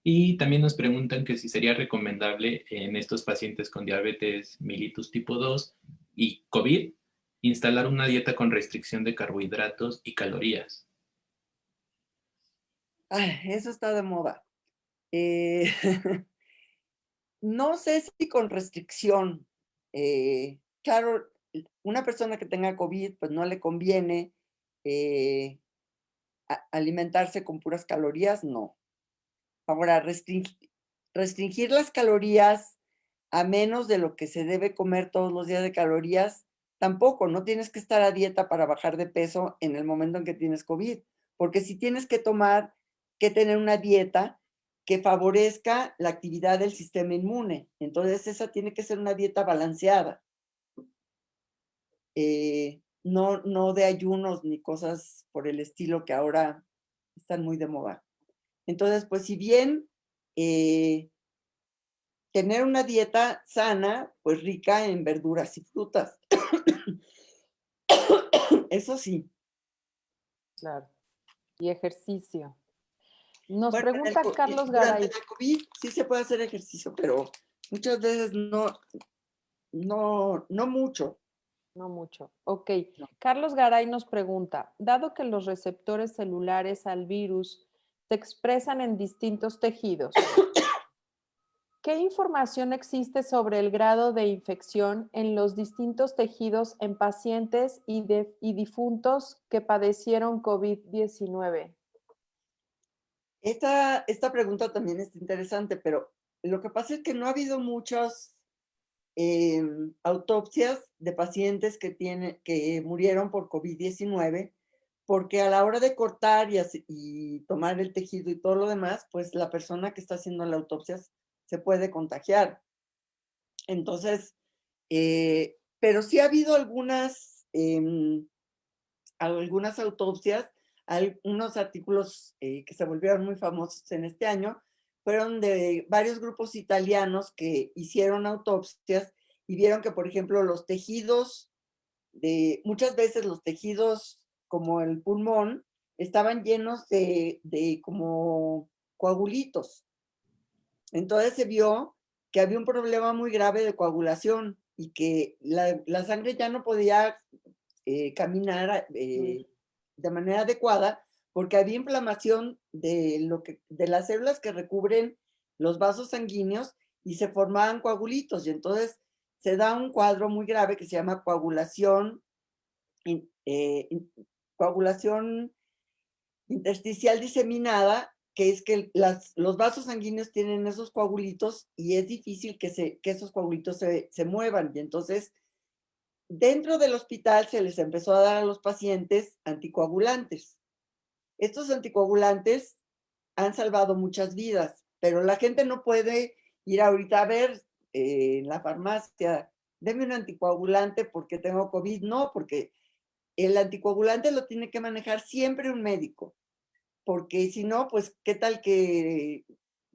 Y también nos preguntan que si sería recomendable en estos pacientes con diabetes mellitus tipo 2 y COVID instalar una dieta con restricción de carbohidratos y calorías. Ay, eso está de moda. Eh, no sé si con restricción. Claro, una persona que tenga COVID, pues no le conviene alimentarse con puras calorías, no. Ahora, restringir las calorías a menos de lo que se debe comer todos los días de calorías, tampoco, no tienes que estar a dieta para bajar de peso en el momento en que tienes COVID, porque si tienes que tener una dieta que favorezca la actividad del sistema inmune. Entonces, esa tiene que ser una dieta balanceada, no de ayunos ni cosas por el estilo que ahora están muy de moda. Entonces, pues si bien tener una dieta sana, pues rica en verduras y frutas. Eso sí. Claro. Y ejercicio. Nos Bueno, pregunta Carlos durante Garay. la COVID sí se puede hacer ejercicio, pero muchas veces no mucho. No mucho. Ok. No. Carlos Garay nos pregunta, dado que los receptores celulares al virus se expresan en distintos tejidos, ¿qué información existe sobre el grado de infección en los distintos tejidos en pacientes y difuntos que padecieron COVID-19? Esta pregunta también es interesante, pero lo que pasa es que no ha habido muchas autopsias de pacientes que murieron por COVID-19, porque a la hora de cortar y tomar el tejido y todo lo demás, pues la persona que está haciendo la autopsia se puede contagiar. Entonces, pero sí ha habido algunas autopsias, algunos artículos que se volvieron muy famosos en este año, fueron de varios grupos italianos que hicieron autopsias y vieron que, por ejemplo, muchas veces los tejidos como el pulmón estaban llenos de como coagulitos. Entonces se vio que había un problema muy grave de coagulación y que la sangre ya no podía caminar de manera adecuada porque había inflamación de las células que recubren los vasos sanguíneos y se formaban coagulitos y entonces se da un cuadro muy grave que se llama coagulación intersticial diseminada, que es que los vasos sanguíneos tienen esos coagulitos y es difícil que esos coagulitos se muevan. Y entonces, dentro del hospital se les empezó a dar a los pacientes anticoagulantes. Estos anticoagulantes han salvado muchas vidas, pero la gente no puede ir ahorita a ver en la farmacia deme un anticoagulante porque tengo COVID. No, porque el anticoagulante lo tiene que manejar siempre un médico, porque si no, pues, ¿qué tal que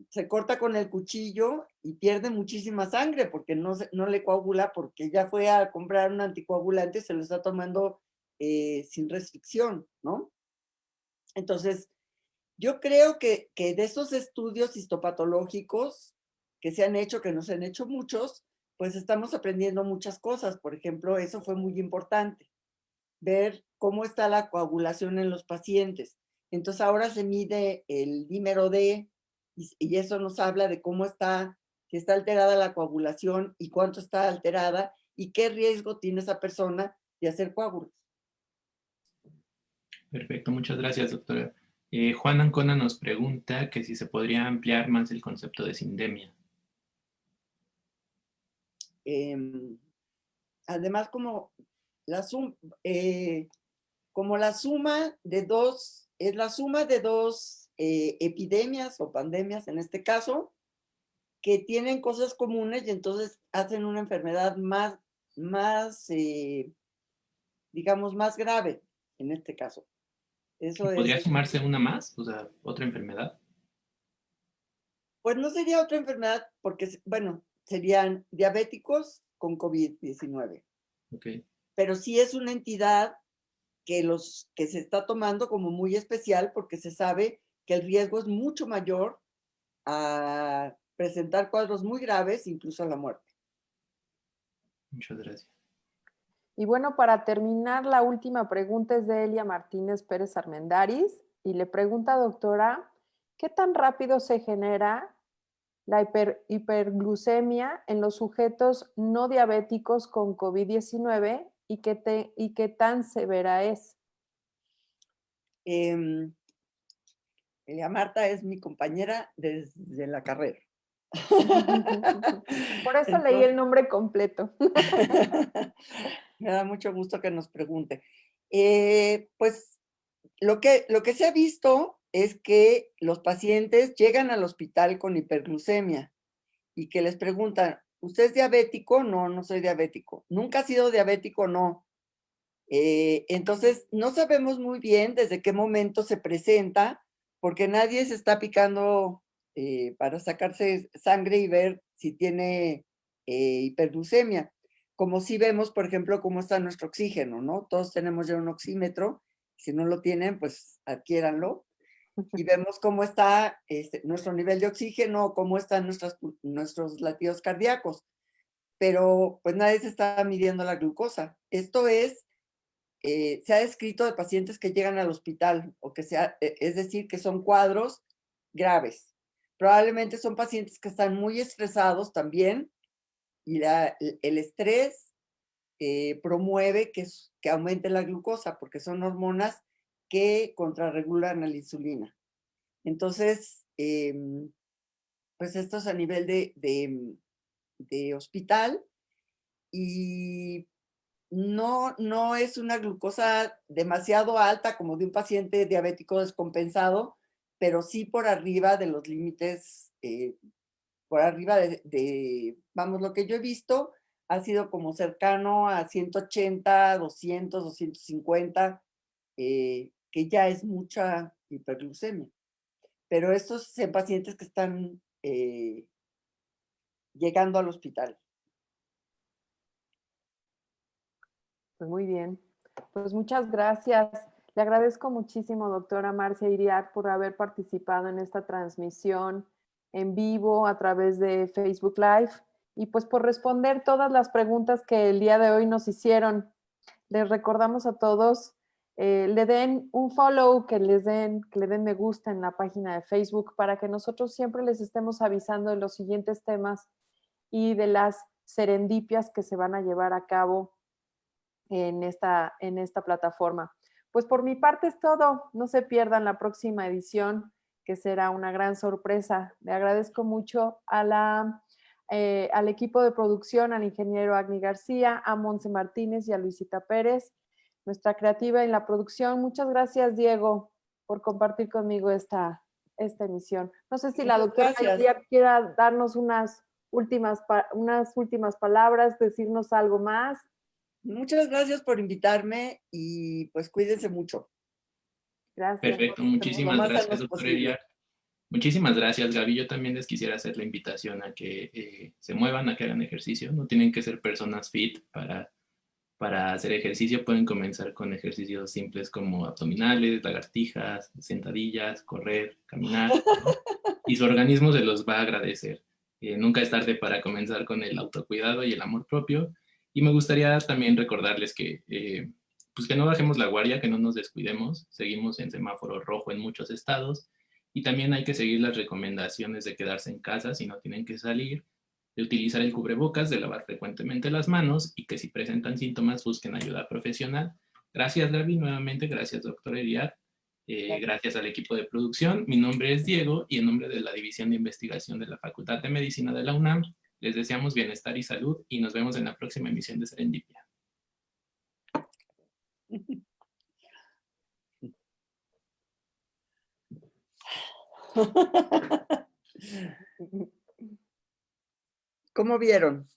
se corta con el cuchillo y pierde muchísima sangre porque no le coagula, porque ya fue a comprar un anticoagulante y se lo está tomando sin restricción, ¿no? Entonces, yo creo que de esos estudios histopatológicos que se han hecho, que no se han hecho muchos, pues estamos aprendiendo muchas cosas. Por ejemplo, eso fue muy importante, ver cómo está la coagulación en los pacientes. Entonces ahora se mide el dímero D y eso nos habla de cómo está, si está alterada la coagulación y cuánto está alterada y qué riesgo tiene esa persona de hacer coágulos. Perfecto, muchas gracias, doctora. Juan Ancona nos pregunta que si se podría ampliar más el concepto de sindemia. Además, como la suma de dos, es la suma de dos epidemias o pandemias en este caso, que tienen cosas comunes y entonces hacen una enfermedad más digamos, más grave en este caso. Eso ¿Podría es, sumarse una más? O sea, otra enfermedad. pues no sería otra enfermedad porque, bueno, serían diabéticos con COVID-19, Ok. pero sí es una entidad que se está tomando como muy especial porque se sabe que el riesgo es mucho mayor a presentar cuadros muy graves, incluso a la muerte. Muchas gracias. Y bueno, para terminar, la última pregunta es de Elia Martínez Pérez Armendáriz y le pregunta, doctora, ¿qué tan rápido se genera la hiperglucemia en los sujetos no diabéticos con COVID-19 y qué tan severa es? Elia Marta es mi compañera desde la carrera. Por eso leí Entonces, el nombre completo. me da mucho gusto que nos pregunte. Pues lo que se ha visto es que los pacientes llegan al hospital con hiperglucemia y que les preguntan, ¿usted es diabético? No, no soy diabético. ¿Nunca ha sido diabético? No. Entonces, no sabemos muy bien desde qué momento se presenta, porque nadie se está picando para sacarse sangre y ver si tiene hiperglucemia. Como si vemos, por ejemplo, cómo está nuestro oxígeno, ¿no? Todos tenemos ya un oxímetro. Si no lo tienen, pues adquiéranlo. Y vemos cómo está nuestro nivel de oxígeno, cómo están nuestros latidos cardíacos. Pero pues nadie se está midiendo la glucosa. Esto se ha descrito de pacientes que llegan al hospital, es decir, que son cuadros graves. Probablemente son pacientes que están muy estresados también y el estrés promueve que aumente la glucosa porque son hormonas que contrarregulan a la insulina. Entonces, pues esto es a nivel de hospital y no es una glucosa demasiado alta como de un paciente diabético descompensado, pero sí por arriba de los límites, por arriba vamos, lo que yo he visto ha sido como cercano a 180, 200, 250, que ya es mucha hiperglucemia. Pero estos son pacientes que están llegando al hospital. Pues muy bien. Pues muchas gracias. Le agradezco muchísimo, doctora Marcia Iriart, por haber participado en esta transmisión en vivo a través de Facebook Live y pues por responder todas las preguntas que el día de hoy nos hicieron. Les recordamos a todos, le den un follow, que le den me gusta en la página de Facebook para que nosotros siempre les estemos avisando de los siguientes temas y de las serendipias que se van a llevar a cabo en esta plataforma. Pues por mi parte es todo. No se pierdan la próxima edición, que será una gran sorpresa. Le agradezco mucho al equipo de producción, al ingeniero Agni García, a Monse Martínez y a Luisita Pérez, nuestra creativa en la producción. Muchas gracias, Diego, por compartir conmigo esta emisión. No sé si la Muchas doctora gracias. quiera darnos unas unas últimas palabras, decirnos algo más. Muchas gracias por invitarme y pues cuídense mucho. Gracias. Perfecto, Lo muchísimas más gracias, sanos doctor posible. Eriar. Muchísimas gracias, Gaby. Yo también les quisiera hacer la invitación a que se muevan, a que hagan ejercicio. No tienen que ser personas fit para hacer ejercicio. Pueden comenzar con ejercicios simples como abdominales, lagartijas, sentadillas, correr, caminar, ¿no? Y su organismo se los va a agradecer. Nunca es tarde para comenzar con el autocuidado y el amor propio. Y me gustaría también recordarles pues que no bajemos la guardia, que no nos descuidemos. Seguimos en semáforo rojo en muchos estados. Y también hay que seguir las recomendaciones de quedarse en casa si no tienen que salir, de utilizar el cubrebocas, de lavar frecuentemente las manos y que si presentan síntomas busquen ayuda profesional. Gracias, Gaby, nuevamente. Gracias, doctor Eriar. Gracias al equipo de producción. Mi nombre es Diego y en nombre de la División de Investigación de la Facultad de Medicina de la UNAM, les deseamos bienestar y salud y nos vemos en la próxima emisión de Serendipia. ¿Cómo vieron?